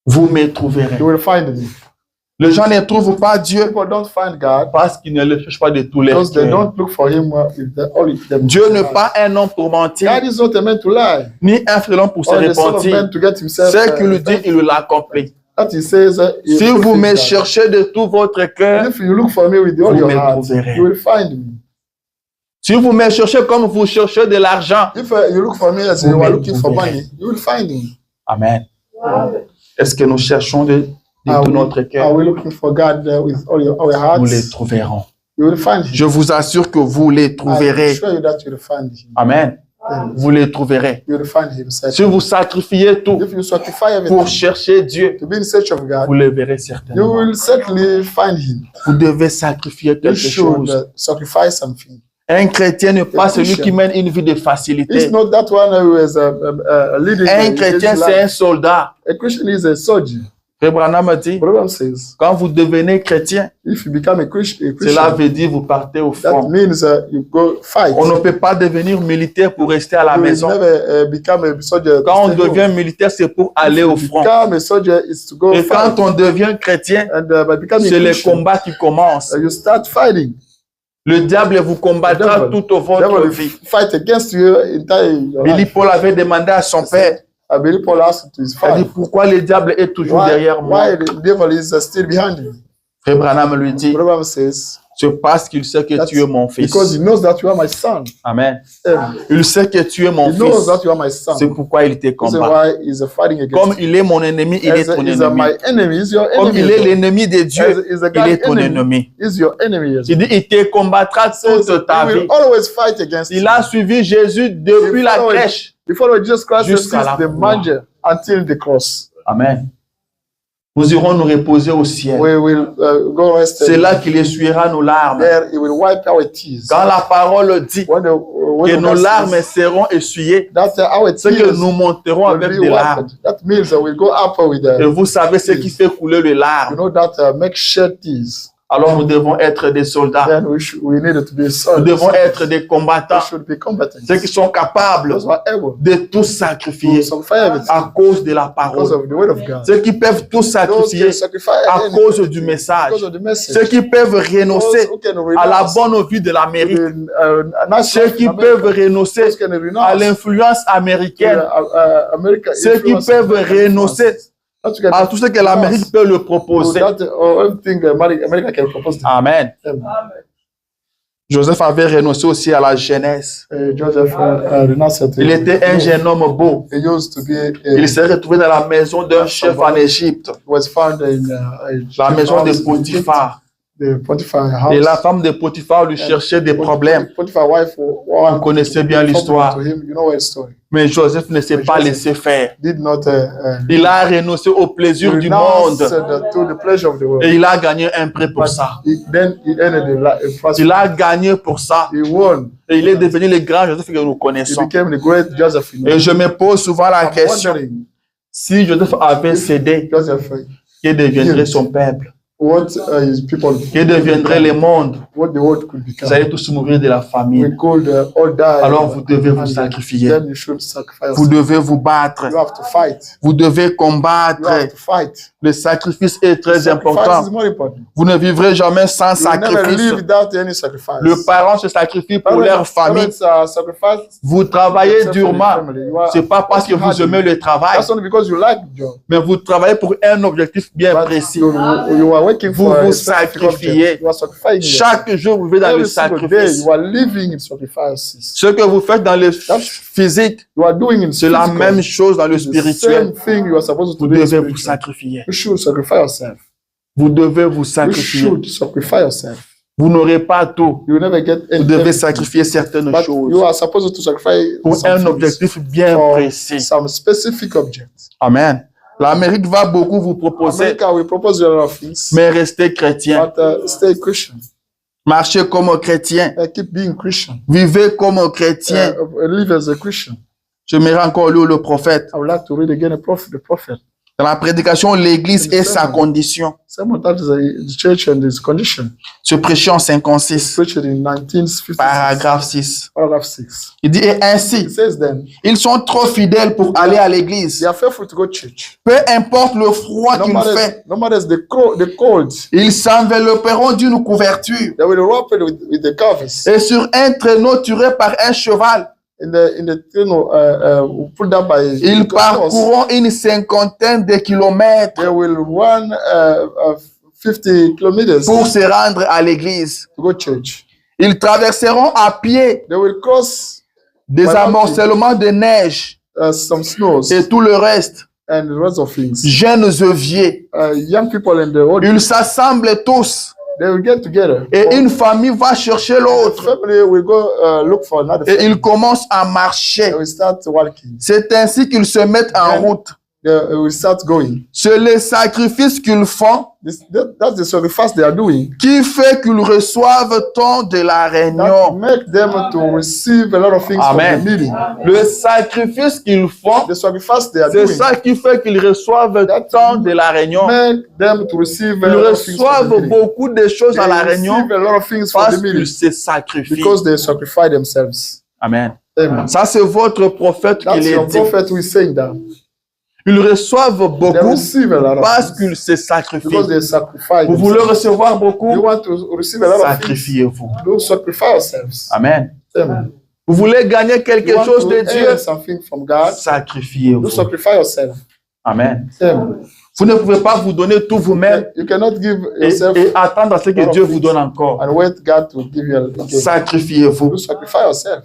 Vous me trouverez. Les gens ne trouvent pas Dieu parce qu'ils ne le cherchent pas de tous les cœurs. Dieu n'est pas un homme pour mentir, ni un frélon pour se repentir. Ce qu'il dit, il l'accomplit. Si vous me cherchez de tout votre cœur, vous me trouverez. Si vous me cherchez comme vous cherchez de l'argent, Amen. Est-ce que nous cherchons de tout notre cœur? Nous les trouverons. Je vous assure que vous les trouverez. Amen. Vous les trouverez. Si vous sacrifiez tout pour chercher Dieu, vous le verrez certainement. Vous devez sacrifier quelque chose. Un chrétien n'est pas celui qui mène une vie de facilité. Un chrétien, c'est un soldat. Frère Branham dit, Branham says, quand vous devenez chrétien, if you become a Christian, cela veut dire vous partez au that front. means you go fight. On ne peut pas devenir militaire pour rester à la You will maison. never become a soldier. Quand on devient militaire, c'est pour aller au front. Become a soldier is to go Et fight. quand on devient chrétien, And by becoming c'est les Christian, combats qui commencent. you start fighting. Le diable vous combattra The devil- toute votre Devil will vie. fight against you entire your Billy life. Paul avait demandé à son père, I believe Paul asked to his il a dit, father, pourquoi le diable est toujours derrière moi? why the devil is still behind you? Frère Branham lui dit, Branham says, c'est parce qu'il sait que that's tu es mon fils. because he knows that you are my son. Amen. Um, Il sait que tu es mon He knows fils. that you are my son. C'est pourquoi il te This is combat. why he's fighting against Comme il est mon ennemi, il est you. ton He's ennemi. my enemy. He's your Comme enemy. il est l'ennemi de Dieu, He's a il est God's ton enemy. ennemi. He's your enemy. Il dit, il te combattra Says toute ta he vie. will always fight against Il you. a suivi Jésus depuis He la followed- crèche. He followed Jesus Christ Jusqu'à since la the croix. manger until the cross. Amen. Nous irons nous reposer au ciel. We will go rest. C'est là qu'il essuiera nos larmes. There he will wipe our tears. Quand la parole dit When que nos larmes seront essuyées, that our c'est que tears nous monterons will avec be des larmes. wiped. That means we'll go up with Et vous savez ce qui fait couler les you larmes. know that make shed tears. Alors nous devons être des soldats. Then we need to be Nous solid. devons être des We combattants. should be combatant. Ceux qui sont capables Those who are able de tout to sacrifier sacrifice everything à cause de la because parole. of the word of God. Ceux qui peuvent tout Those sacrifier who sacrifice à anything cause du message. because of the message. Ceux qui peuvent Those renoncer who can à la renounce bonne vie de l'Amérique. the Ceux qui peuvent renoncer those can à renounce l'influence américaine. America Ceux qui influence peuvent American renoncer influence. That you can à tout ce que l'Amérique peut le proposer. that everything America can propose to Amen. Joseph avait renoncé aussi à la jeunesse. Joseph renounced Il était un jeune homme beau. He used to be Il s'est retrouvé dans la maison d'un chef en Égypte, was found in la maison de Potiphar. the Potiphar house. Et la femme de Potiphar lui cherchait des problèmes. Potiphar wife Vous connaissez bien l'histoire. to him, you know the story. Mais Joseph ne s'est pas laissé faire. Did not Il a renoncé au plaisir du monde. to the pleasure of the world. Et il a gagné un prix pour ça. Then he ended the first. Il a gagné pour ça. He won. Et il est devenu le grand Joseph que nous He connaissons. became the great Joseph. Et je me pose souvent la I'm question, wondering, si Joseph avait cédé, Joseph, que deviendrait son peuple? what his people, Que deviendrait le monde? what the world could become. Vous allez tous mourir de la famine. We could all die. Alors vous devez vous And sacrifier. Then you should sacrifice. Vous devez vous battre. You have to fight. Vous devez You combattre. have to fight. Le sacrifice est très Sacrifice important. is more important. Vous ne vivrez jamais sans You will never live sacrifice. without any sacrifice. Le parent se sacrifie pour leur famille. Sacrifice. Vous travaillez Except for durement. the family. You are C'est pas parce que vous aimez le travail, That's only because you like the job. mais vous travaillez pour un objectif bien But précis. you are working Vous for a vous specific object. sacrifiez. You are sacrificing. Chaque jour, vous vivez dans le Every single day, sacrifice. you are living in sacrifices. Ce que vous faites dans le physique, You are doing in c'est la physical. même chose dans le The spirituel. same thing you are supposed to Vous do in devez vous spiritual. sacrifier. You should sacrifice yourself. Vous devez vous You sacrifier. should sacrifice yourself. Vous n'aurez pas tout. You will never get Vous anything. devez sacrifier certaines But choses you are supposed to sacrifice pour some un things objectif bien for précis. some specific object. Amen. L'Amérique va beaucoup vous proposer, America will propose you a lot of things, mais restez chrétien. but stay Christian. Marchez comme chrétien. Keep being Christian. Vivez comme chrétien. Live as a Christian. J'aimerais encore lire le prophète. I would like to read again the prophet. Dans la prédication, l'Église et sa condition. Someone that is the church and its condition. Se prêcher en 56, Preached in 1956, paragraphe 6. paragraph 6. Il dit, et ainsi, It says then, ils sont trop fidèles pour aller à l'église. they are faithful to go to church. Peu importe le froid qu'il fait, No matter the cold, ils s'envelopperont d'une couverture. they will wrap it with the covers. Et sur un traîneau tiré par un cheval, In the pulled up by ils horse, parcourront une cinquantaine de kilomètres they will run 50 kilometers pour se rendre à l'église. to go to church. Ils traverseront à pied They will cross des amoncellements de neige some snows et tout le reste. and the rest of things. Jeunes et vieux, Young people and the old, ils s'assemblent tous they will get together. et une famille va chercher The l'autre family will go look for another et family. ils commencent à marcher. They will start walking. C'est ainsi qu'ils se mettent en route. they will start going. C'est les sacrifices qu'ils font That's the sacrifice they are doing. qui fait qu'ils reçoivent tant de la That réunion. make them to receive a lot of things Amen. from the meeting. Le sacrifice qu'ils font, The sacrifice they are c'est doing ça qui fait qu'ils reçoivent tant de la réunion. make them to receive Ils a lot of things from the reçoivent meeting. beaucoup de choses à la They réunion receive a lot of things from parce the meeting qu'ils se sacrifient. because they sacrifice themselves. Amen. Amen. Ça, c'est votre prophète qui That's l'a your dit. prophet who is saying that. Ils reçoivent They beaucoup receive a lot of parce things qu'ils se sacrifient. because they sacrifice Vous voulez themselves. recevoir You beaucoup? want to receive a lot of things. Sacrifiez-vous. Do sacrifice yourselves. Amen. Amen. Vous voulez gagner quelque You want chose to de Dieu? earn something from God. Do Sacrifiez-vous. sacrifice yourself. Amen. Amen. Vous ne pouvez pas vous donner tout vous-même You cannot give et yourself attendre à ce que Dieu vous donne encore. and wait God to give you a gift. Sacrifiez-vous. Do sacrifice yourself.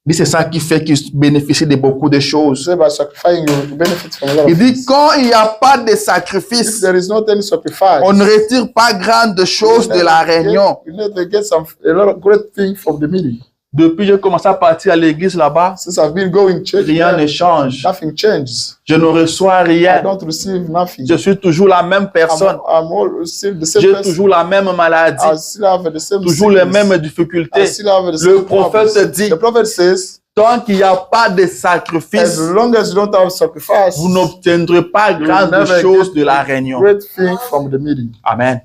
Mais c'est ça qui fait qu'ils bénéficient de beaucoup de choses. So by sacrificing, you benefit from a lot of Il dit, things. quand il n'y a pas de If sacrifice, there is not any sacrifice, on ne retire pas grande chose de la réunion. You need to get a lot of great things from the meeting. Depuis que j'ai commencé à partir à l'église là-bas, Since I've been going church, rien ne change. nothing changes. Je ne reçois I rien. don't receive nothing. Je suis toujours la même personne. I'm all still the same J'ai person. toujours la même maladie. I still have the same Toujours les sickness. mêmes I difficultés. still have the Le same prophète problems. dit, The prophet says, tant qu'il n'y a pas de sacrifice, as long as you don't have sacrifice, vous n'obtiendrez pas will grande never chose get de la réunion. great thing from the meeting. Amen.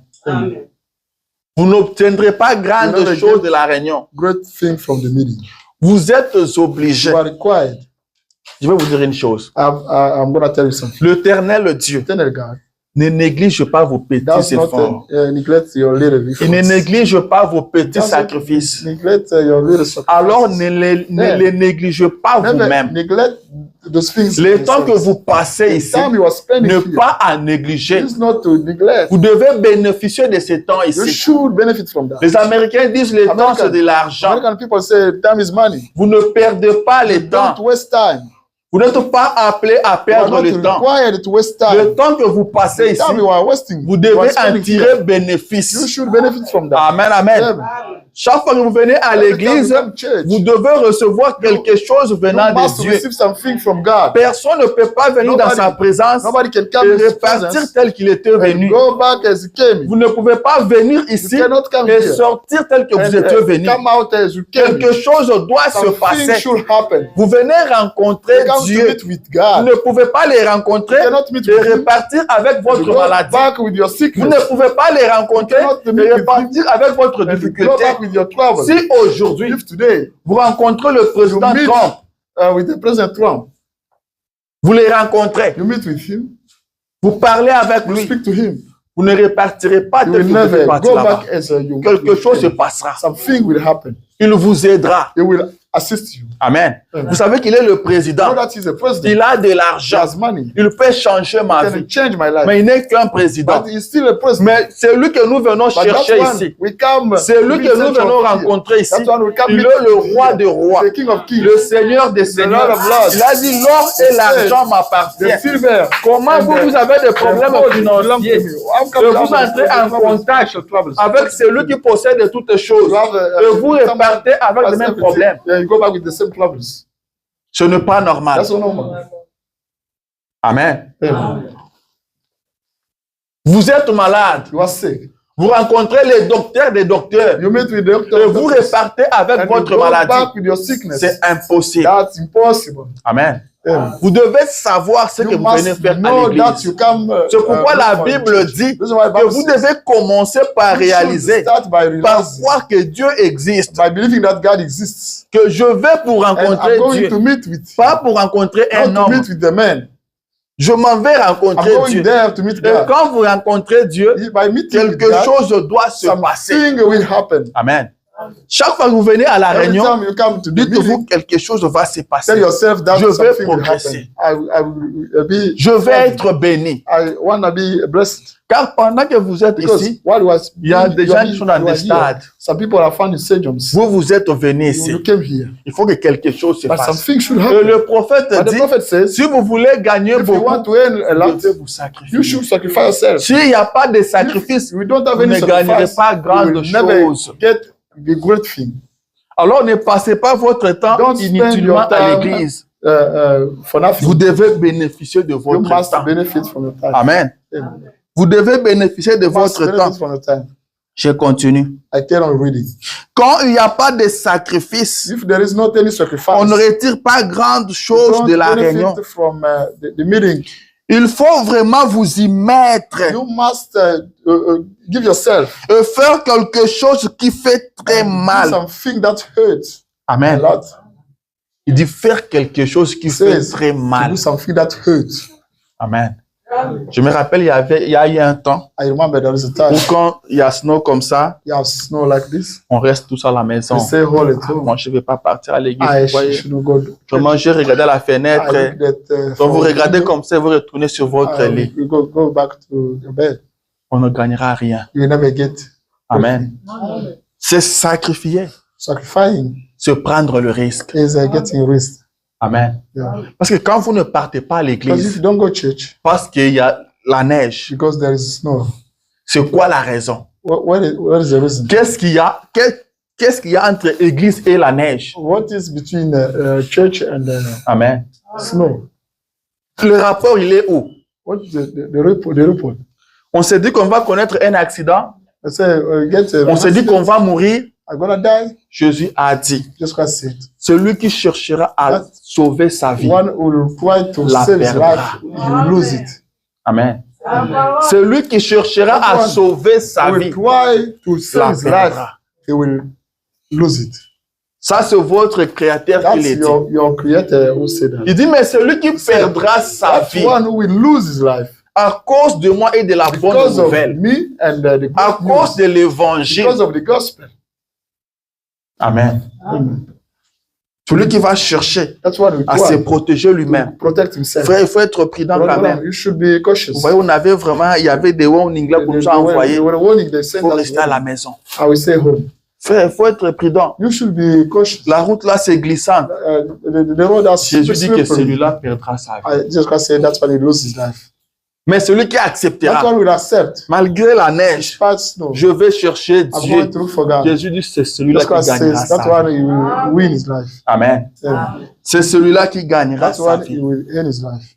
Vous n'obtiendrez pas grande You'll never chose get- de la réunion. Great thing from the meeting. Vous êtes obligés. You are required. Je vais vous dire une chose. I'm going to tell you something. L'éternel Dieu Eternal God ne néglige pas vos petits does not efforts. neglect your little Il ne efforts. néglige pas vos petits Does not sacrifices. Neglect your little sacrifices. Alors ne les négligez pas Never vous-même. neglect those things. Le temps que yourselves. vous passez The ici, time you are spending ne here pas à négliger. is not to neglect. Vous devez bénéficier de ce temps You ici. should benefit from that. Les Américains disent le temps c'est de l'argent. American people say time is money. Vous ne perdez pas le temps. Don't waste time. Vous n'êtes pas appelé à You are perdre not le temps. required to waste Le time. temps que vous passez The ici, time you are wasting, vous you devez are en spending tirer here. You bénéfice. should benefit from that. Amen, amen. Amen. Chaque fois que vous venez à Every time l'église, you come to church, vous devez recevoir quelque chose you venant must de Dieu. receive something from God. Personne ne peut pas venir dans Nobody- sa présence Nobody can come et in His repartir presence tel qu'il était and venu. go back as He came. Vous ne pouvez pas venir ici You cannot come et here sortir tel que vous and, étiez venu. come out as you came. Quelque chose doit se Something passer. should happen. Vous venez rencontrer You come to Dieu. meet with Vous God. ne pouvez pas les rencontrer You cannot meet et with Him. repartir avec You votre go maladie. back with your Vous sickness. ne pouvez pas les rencontrer You cannot meet et with repartir avec votre And you go difficulté. back with your trouble. Si aujourd'hui, If today vous rencontrez le président You meet- Trump, with the President Trump, vous les rencontrez, you meet with him, vous parlez avec you lui, speak to him. vous ne repartirez pas You tel will que vous never êtes parti go là-bas. back as you. Quelque chose se passera. Something will happen. Il vous aidera. He will assist you. Amen. Amen. Vous savez qu'il est le You know président. that he's a president. Il a de He l'argent. has money. Il peut changer ma He can vie. change my life. Mais il n'est qu'un président. But he's still a president. Mais c'est lui que nous venons But chercher that one, ici. we come. C'est lui meet que nous central venons here. rencontrer ici. That one will come Il meet est le here. roi des rois, The King of Kings. le Seigneur des Lord seigneurs. of Lords. Il a dit l'or et l'argent The m'appartiennent. silver. Comment and vous, the- vous avez des the problèmes gold belong to financiers me. How come et you vous have entrez en troubles? contact Troubles. avec celui qui possède toutes choses You have et vous repartez avec les mêmes problèmes? Yeah, you go back with the same troubles. Ce n'est pas normal. That's so normal. Amen. Yeah. Vous êtes malade. You are sick. Vous rencontrez les docteurs des docteurs You meet with the doctor. et vous repartez avec and you votre go maladie. back with your sickness. C'est impossible. That's impossible. Amen. Yeah. Vous devez savoir ce que You vous venez must faire à know that l'église. you come. C'est pourquoi la Bible dit This is why the que Bible vous says devez commencer par you should réaliser, start by par realizing, croire que Dieu existe, by believing that God exists. que je vais pour And rencontrer I'm going Dieu, to meet with, pas pour rencontrer not un to homme. meet with the man. Je m'en vais I'm rencontrer going Dieu. there to meet Et God. quand vous rencontrez Dieu, By meeting with quelque God, chose doit se passer. something will happen. Amen. Chaque fois que vous venez à la Every réunion, time you come to the meeting, dites-vous quelque chose va se tell passer. yourself that Je vais something will progresser. happen. I will be. Je vais être béni. I want to be blessed. Car pendant que vous êtes Because ici, while you was, il y a des gens qui sont dans des stades. Some people are found in stadiums. Vous êtes venus You ici. came here, Il faut que quelque chose se but passe. something should Et happen. le prophète But the dit, prophet says, si vous voulez gagner if you beaucoup, want to earn a vous lot, devez vous sacrifier. you should sacrifice yourself. S'il n'y a pas de sacrifice, If you don't have vous any ne gagnerez sacrifice, pas you grande will never chose. get the great thing. Alors ne passez pas votre temps Don't spend inutilement your à time l'église. for nothing. Vous devez bénéficier de You votre must temps. benefit from your time. Amen. Amen. Vous devez bénéficier de You must votre temps. benefit from your time. Je continue. I carry on reading. Quand il n'y a pas de sacrifice, If there is not any sacrifice, on ne retire pas grande you chose don't de la benefit réunion. from the meeting. Il faut vraiment vous y mettre You must give yourself et faire quelque chose qui fait très do mal. something that hurts a Amen. lot. Il dit faire quelque chose qui fait Says très to mal. do something that hurts. Amen. Je me rappelle, il y a eu un temps I remember there is a où time quand il y a snow comme ça, you have snow like this. on reste tous à la maison. You say hold it home. Moi, je ne vais pas partir à l'église. I Vous voyez, shouldn't go. vraiment, j'ai regardé à la fenêtre. I looked at, Quand vous regardez comme ça, vous retournez sur votre lit. you go back to your bed. On ne gagnera rien. You will never get Amen. C'est sacrifier, sacrificing se prendre le risque. is getting risk. Amen. Yeah. Parce que quand vous ne partez pas à Because if l'église, you don't go to church parce qu'il y a la neige, because there is snow, c'est quoi la raison? what is the reason? Qu'est-ce qu'il y a? Qu'est-ce qu'il y a entre l'église et la neige? What is between church and Amen. snow? Le rapport, il est où? What is the report? On s'est dit qu'on va connaître un accident. I say, On s'est dit qu'on va mourir. I'm gonna die. Jésus a dit, Just go see it. celui qui cherchera à sauver sa vie. One who will try to La save his perdra. life, he will lose it. Amen. Celui qui cherchera à sauver sa He vie, will try to la save his life, perdra. he will lose it. Ça, c'est votre créateur qui That's l'a dit. your creator who said that. Il dit, mais celui qui perdra sa That's vie one who will lose his life à cause de moi et de la bonne because of nouvelle, me and the à good cause news, de l'évangile. because of the gospel. Amen. Celui qui va chercher That's what we à se try protéger to lui-même. protect himself. Frère, il faut être prudent quand même. You should be cautious. Vous voyez, on avait vraiment, il y avait des warnings là qu'on nous a envoyés. They were warning, they Il sent faut us rester à la warning. maison. I will stay home. Frère, il faut être prudent. You should be cautious. La route là, c'est glissant. The road has Jésus dit que slippery. celui-là perdra sa vie. I just can't say that's why he loses his life. Mais celui qui That acceptera, one will accept. malgré la neige, Despite snow, je vais chercher I'm Dieu. going to look for God. Jésus dit, c'est celui-là That's qui why it gagnera says that's sa why vie. he will win his life. Amen. Yeah. C'est celui-là qui gagnera That's sa why he vie. will earn his life.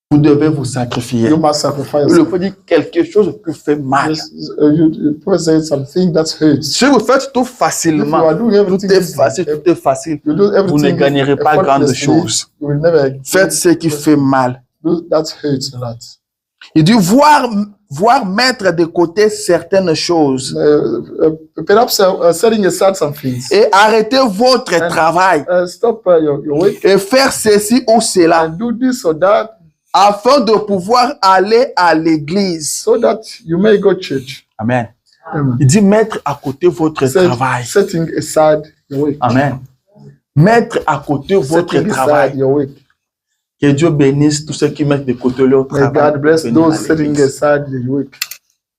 Vous devez vous sacrifier. You must sacrifice. Le faut dire quelque chose qui fait mal. You first say something that hurts. Si vous faites tout If you facilement, are doing tout everything, est facile, tout est facile, you do vous ne everything gagnerez pas grande effortlessly, chose. you will never Faites ce qui fait mal. do that hurts a lot. Il dit voir mettre de côté certaines choses Perhaps setting aside some things. et arrêter votre travail Stop your work et faire ceci ou cela and do this or that afin de pouvoir aller à l'église. so that you may go to church. Amen. Amen. Il dit mettre à côté votre travail. Setting aside your work. Amen. Mettre à côté votre Setting travail. aside your work. Que Dieu bénisse tous ceux qui mettent de côté leur May travail. God bless pour venir à those setting l'église. aside your work.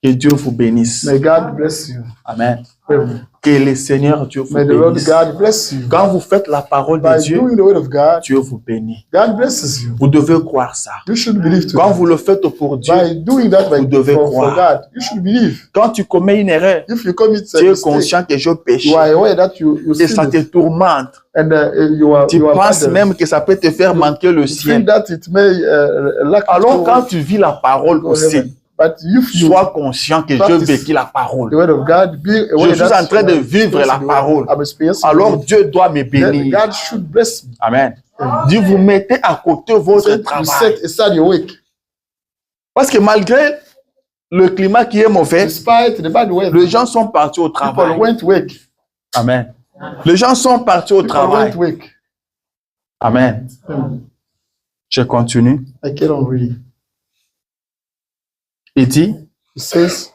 Que Dieu vous bénisse. May God bless you. Amen. Amen. Que le Seigneur Dieu vous May the Lord bénisse. God bless you. Quand vous faites la parole de By Dieu, doing the word of God, Dieu vous bénit. God blesses you. Vous devez croire ça. You should believe to Quand that. vous le faites pour Dieu, By doing that vous devez for croire. God, you should believe. quand tu commets une erreur, If you commit a tu es mistake, conscient que je péche you are aware that you et ça sin te it, tourmente. and you are Tu penses burdened. même que ça peut te faire manquer le You ciel. think that it may lack Alors to quand tu vis la parole go aussi, heaven. But if you sois conscient que Dieu practice vécu la parole. the word of God, be aware Je suis that en train de vivre la parole. I'm experiencing Alors it. Dieu doit me Then bénir. God should bless me. Amen. Dis, vous mettez à côté votre You travail. set aside your work. Parce que malgré le climat qui est mauvais, Despite the bad weather, les gens sont partis au people travail. went to work. Amen. Les gens sont partis au People travail. went to work. Amen. Je continue. I carry on reading. Il dit, It says,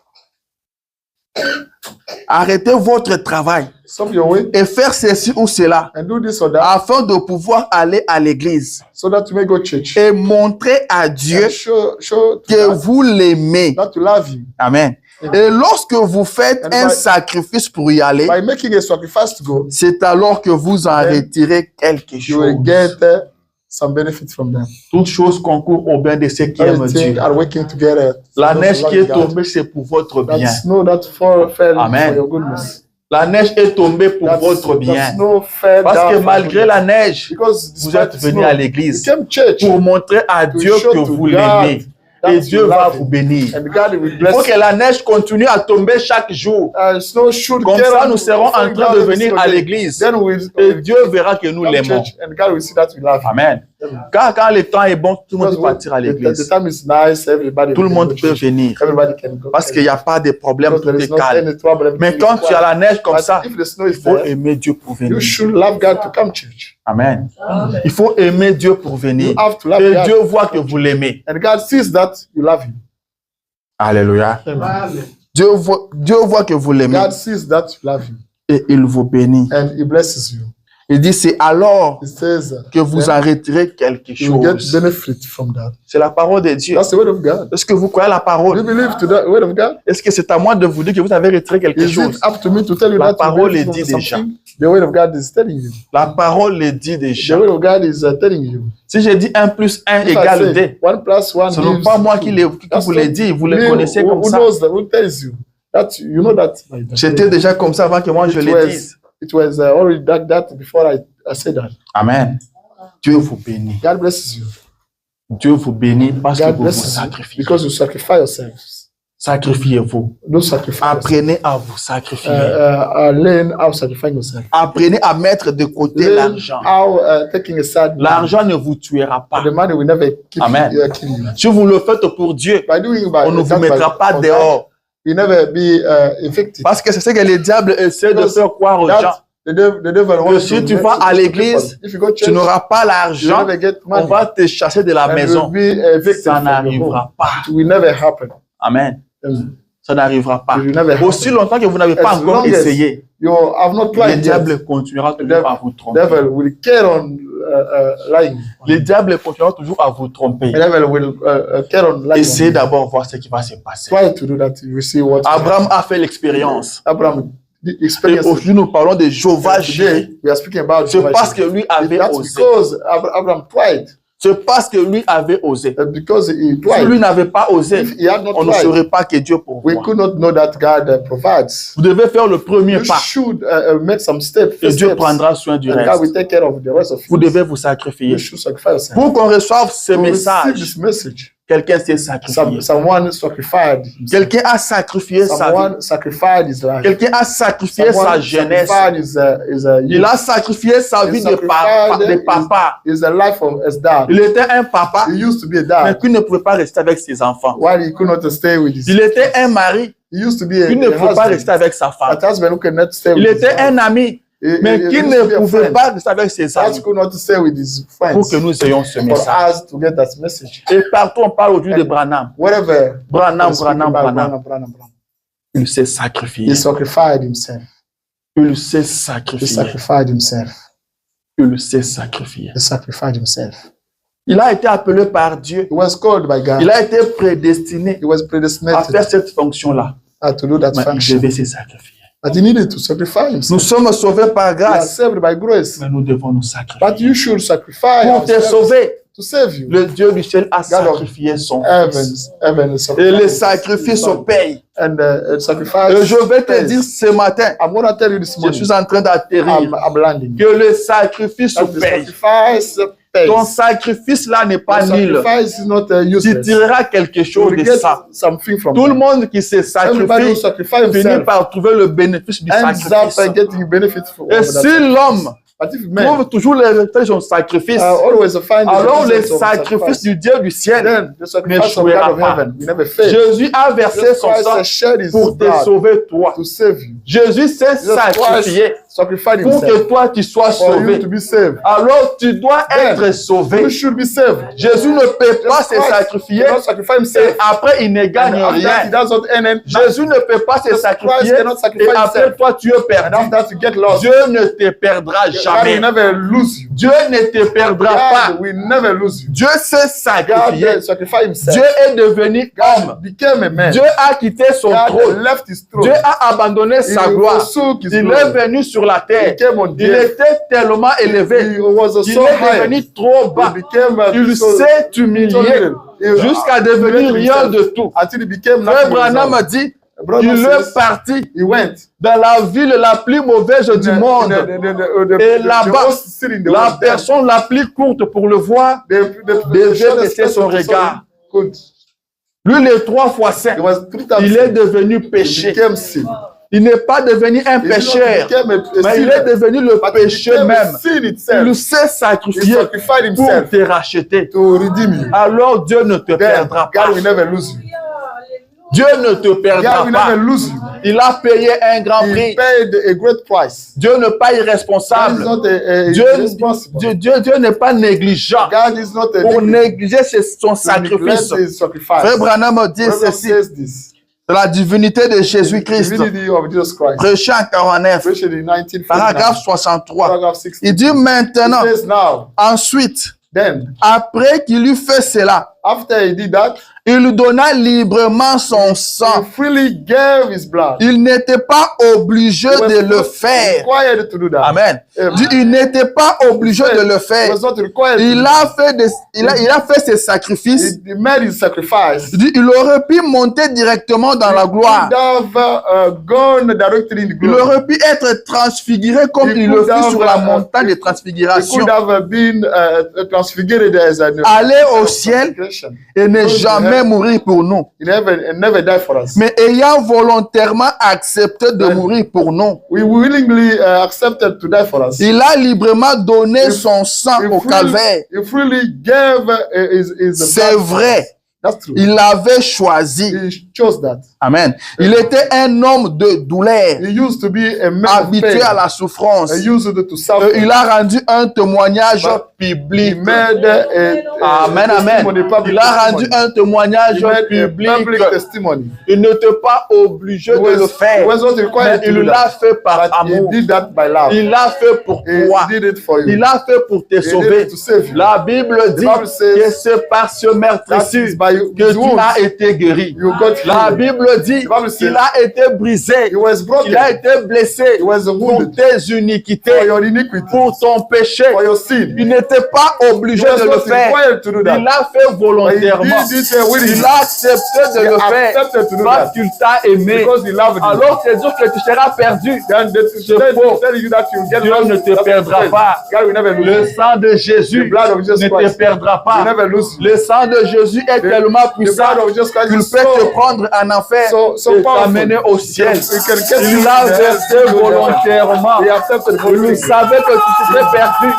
arrêtez votre travail stop your work et faire ceci ou cela and do this or that afin de pouvoir aller à l'église so that you may go to church. et montrer à Dieu And show que that, vous l'aimez. that you love him. Amen. Et lorsque vous faites And un by- sacrifice pour y aller, By making a sacrifice to go, c'est alors que vous en retirez quelque you will chose. get some benefit from them. Toutes choses concourent au bien de ceux qui aiment Everything Dieu. are working together. La for those neige who qui love est God. tombée, c'est pour votre That bien. snow that fell Amen. for your goodness. La neige est tombée pour votre bien. Parce que malgré la neige, vous êtes venus à l'église pour montrer à Dieu que vous l'aimez. Et Dieu va vous bénir. Il faut que la neige continue à tomber chaque jour. Comme ça, nous serons en train de venir à l'église. Et Dieu verra que nous l'aimons. Amen. Car quand le temps est bon, tout le monde peut partir à l'église. Tout le monde peut venir. Parce qu'il n'y a pas de problème, tout est calme. Mais quand tu as la neige comme ça, il faut aimer Dieu pour venir. Amen. Il faut aimer Dieu pour venir. Et Dieu voit que vous l'aimez. Alléluia. Dieu voit que vous l'aimez. Et il vous bénit. Il dit, c'est alors que vous arrêterez quelque chose. C'est la parole de Dieu. Est-ce que vous croyez à la parole? Est-ce que c'est à moi de vous dire que vous avez retiré quelque chose? La parole le dit déjà. La parole le dit déjà. Si je dis 1 plus 1 égale 2, ce n'est pas moi qui vous l'ai dit, vous le connaissez comme ça. J'étais déjà comme ça avant que moi je le dise. It was already that before I said that. Amen. Dieu vous bénit. God blesses you. Dieu vous bénit parce que vous vous sacrifiez. Because you sacrifice yourselves. Sacrifiez-vous. Apprenez à vous sacrifier. Learn how to sacrifice yourself. Apprenez à mettre de côté l'argent. L'argent ne vous tuera pas. The money will never kill you. Si vous le faites pour Dieu, on ne vous mettra pas dehors. You never be effective. Parce que c'est ce que le diable essaie de faire croire aux gens. Que si tu vas à l'église, tu n'auras pas l'argent, on va te chasser de la maison. Ça n'arrivera pas. Amen. Ça n'arrivera pas. Aussi longtemps que vous n'avez pas encore essayé, le diable continuera toujours à vous tromper. Le diable continuera toujours à vous tromper. Essayez d'abord de voir ce qui va se passer. Abraham a fait l'expérience. Et aujourd'hui, nous parlons de Jéhovah Jireh. C'est parce que lui avait osé. C'est parce que lui avait osé. Si lui n'avait pas osé, on ne saurait pas que Dieu pourvoit. Vous devez faire le premier pas. Et Dieu prendra soin du reste. Vous devez vous sacrifier. Pour qu'on reçoive ce message, quelqu'un s'est sacrifié. Quelqu'un a sacrifié sa vie. Quelqu'un a sacrifié sa jeunesse. Il a sacrifié sa vie de papa. Il était un papa, mais qui ne pouvait pas rester avec ses enfants. Il était un mari, qui ne pouvait pas rester avec sa femme. Il était un ami, mais qui ne pouvait pas rester avec ses amis. Pour que nous ayons ce message. Et partout on parle aujourd'hui de Branham. Branham. Il s'est sacrifié. Il s'est sacrifié. Il s'est sacrifié. Il a été appelé par Dieu. Il a été prédestiné à faire cette fonction-là. Mais il devait se sacrifier. Nous sommes sauvés par grâce, mais nous devons nous sacrifier. Pour te sauver, le Dieu du ciel a sacrifié son fils. Et le sacrifice se paye. Et je vais te dire ce matin, je suis en train d'atterrir, que le sacrifice se paye. Ton sacrifice là n'est pas nul. Tu tireras quelque chose de ça. Tout le monde qui se sacrifie finit par trouver le bénéfice du sacrifice. Et si l'homme trouve toujours les résultats de son sacrifice, alors le sacrifice du Dieu du ciel n'échouera pas. Jésus a versé son sang pour te sauver toi. Jésus s'est sacrifié pour que toi tu sois sauvé. Alors tu dois être sauvé. Jésus ne peut pas se sacrifier et après il ne gagne rien. Jésus ne peut pas se sacrifier et après toi tu es perdu. Dieu ne te perdra jamais. Dieu ne te perdra pas. Dieu s'est sacrifié. Dieu est devenu homme. Dieu a quitté son trône. Dieu a abandonné sa gloire. Il est venu sur la terre. Il était tellement élevé. Il est devenu trop bas. Il s'est humilié jusqu'à devenir rien de tout. Frère Branham a dit, Il est parti dans la ville la plus mauvaise du monde. Et là-bas, la personne la plus courte pour le voir devait baisser son regard. Lui, les 3 fois saint, il est devenu péché. Il n'est pas devenu un pécheur, mais il est devenu le péché même. Il s'est sacrifié pour te racheter. Alors Dieu ne te perdra pas. Dieu ne te perdra pas. Il a payé un grand prix. Dieu n'est pas irresponsable. Dieu n'est pas négligent pour négliger son sacrifice. Frère Branham dit ceci. De la divinité de Jésus-Christ, prêché en 49, paragraphe 63. Il dit maintenant, ensuite, après qu'il eut fait cela, il donna librement son sang. Il n'était pas obligé de le faire. Amen. Il n'était pas obligé de le faire. Il a fait ses sacrifices. Il aurait pu monter directement dans la gloire. Il aurait pu être transfiguré comme il le fit sur la montagne de transfiguration. Aller au ciel et ne jamais mourir pour nous. Mais ayant volontairement accepté de mourir pour nous, il a librement donné son sang au calvaire. C'est vrai. Il avait choisi. Amen. Il était un homme de douleur, habitué à la souffrance. Il a rendu un témoignage public. Amen, amen. Il a rendu un témoignage public. Il n'était pas obligé de le faire, mais il l'a fait par amour. Il l'a fait pour toi. Il l'a fait pour te sauver. La Bible dit que c'est par ce meurtrissure que tu as été guéri. La Bible dit qu'il a été brisé, qu'il a été blessé pour tes iniquités, pour ton péché. Il n'était pas obligé de le faire. Il l'a fait volontairement. Il a accepté de le faire parce qu'il t'a aimé. Alors c'est dire que tu seras perdu. C'est faux. Dieu ne te perdra pas. Le sang de Jésus ne te perdra pas. Le sang de Jésus est tellement puissant qu'il peut te prendre en enfer et t'amener au ciel. Il l'a versé volontairement. Il savait que tu t'étais perdu.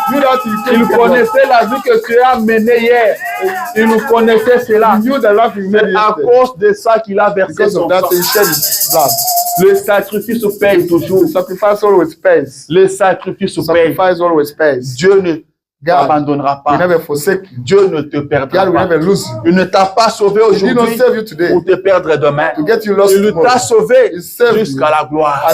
Il connaissait la vie que tu as menée hier. Il connaissait cela. C'est à cause de ça qu'il a versé son sang. Le sacrifice paye toujours. Le sacrifice paye. Dieu ne t'abandonnera pas. Dieu ne te perdra pas. Il ne t'a pas sauvé aujourd'hui pour te perdre demain. Il t'a sauvé jusqu'à la gloire.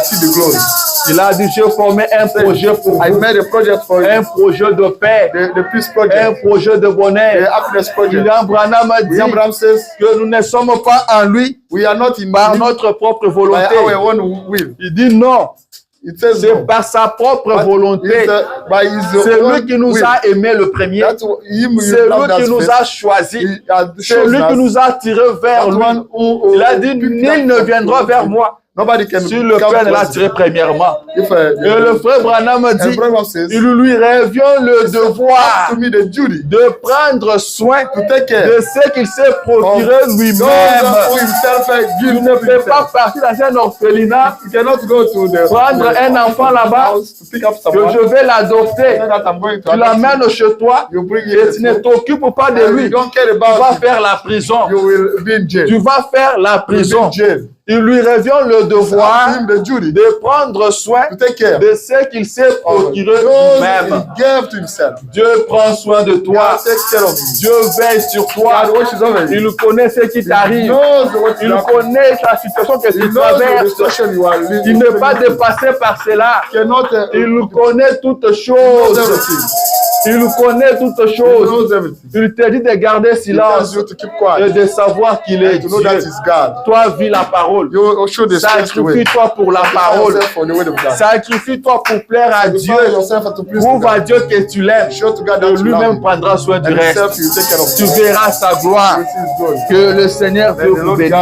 Il a dit, j'ai formé un projet pour vous. Un projet de paix. Un projet de bonheur. William Branham a dit que nous ne sommes pas en lui par notre propre volonté. Il dit non. C'est par sa propre volonté. C'est lui qui nous a aimés le premier. C'est lui qui nous a choisis. C'est lui qui nous a tirés vers lui. Il a dit, nul ne viendra vers moi si le Père l'a tiré premièrement. Et le frère Branham dit, il lui revient le devoir de prendre soin de ce qu'il s'est procuré lui-même. Il ne peut pas partir dans un orphelinat, prendre un enfant là-bas, que je vais l'adopter. Tu l'amènes chez toi et tu ne t'occupes pas de lui. Tu vas faire la prison. Tu vas faire la prison. Il lui revient le devoir de prendre soin de ce qu'il s'est procuré lui-même. Dieu prend soin de toi. Dieu veille sur toi. Il connaît ce qui t'arrive. Il connaît la situation que tu traverses. Il n'est pas dépassé par cela. Il connaît toutes choses. Il connaît toutes choses. Il te dit de garder silence et de savoir qu'il est Dieu. Toi, vis la parole. Sacrifie-toi pour la parole. Sacrifie-toi pour plaire à Dieu. Prouve à Dieu que tu l'aimes. Et lui-même prendra soin du reste. Tu verras sa gloire. Que le Seigneur vous bénisse.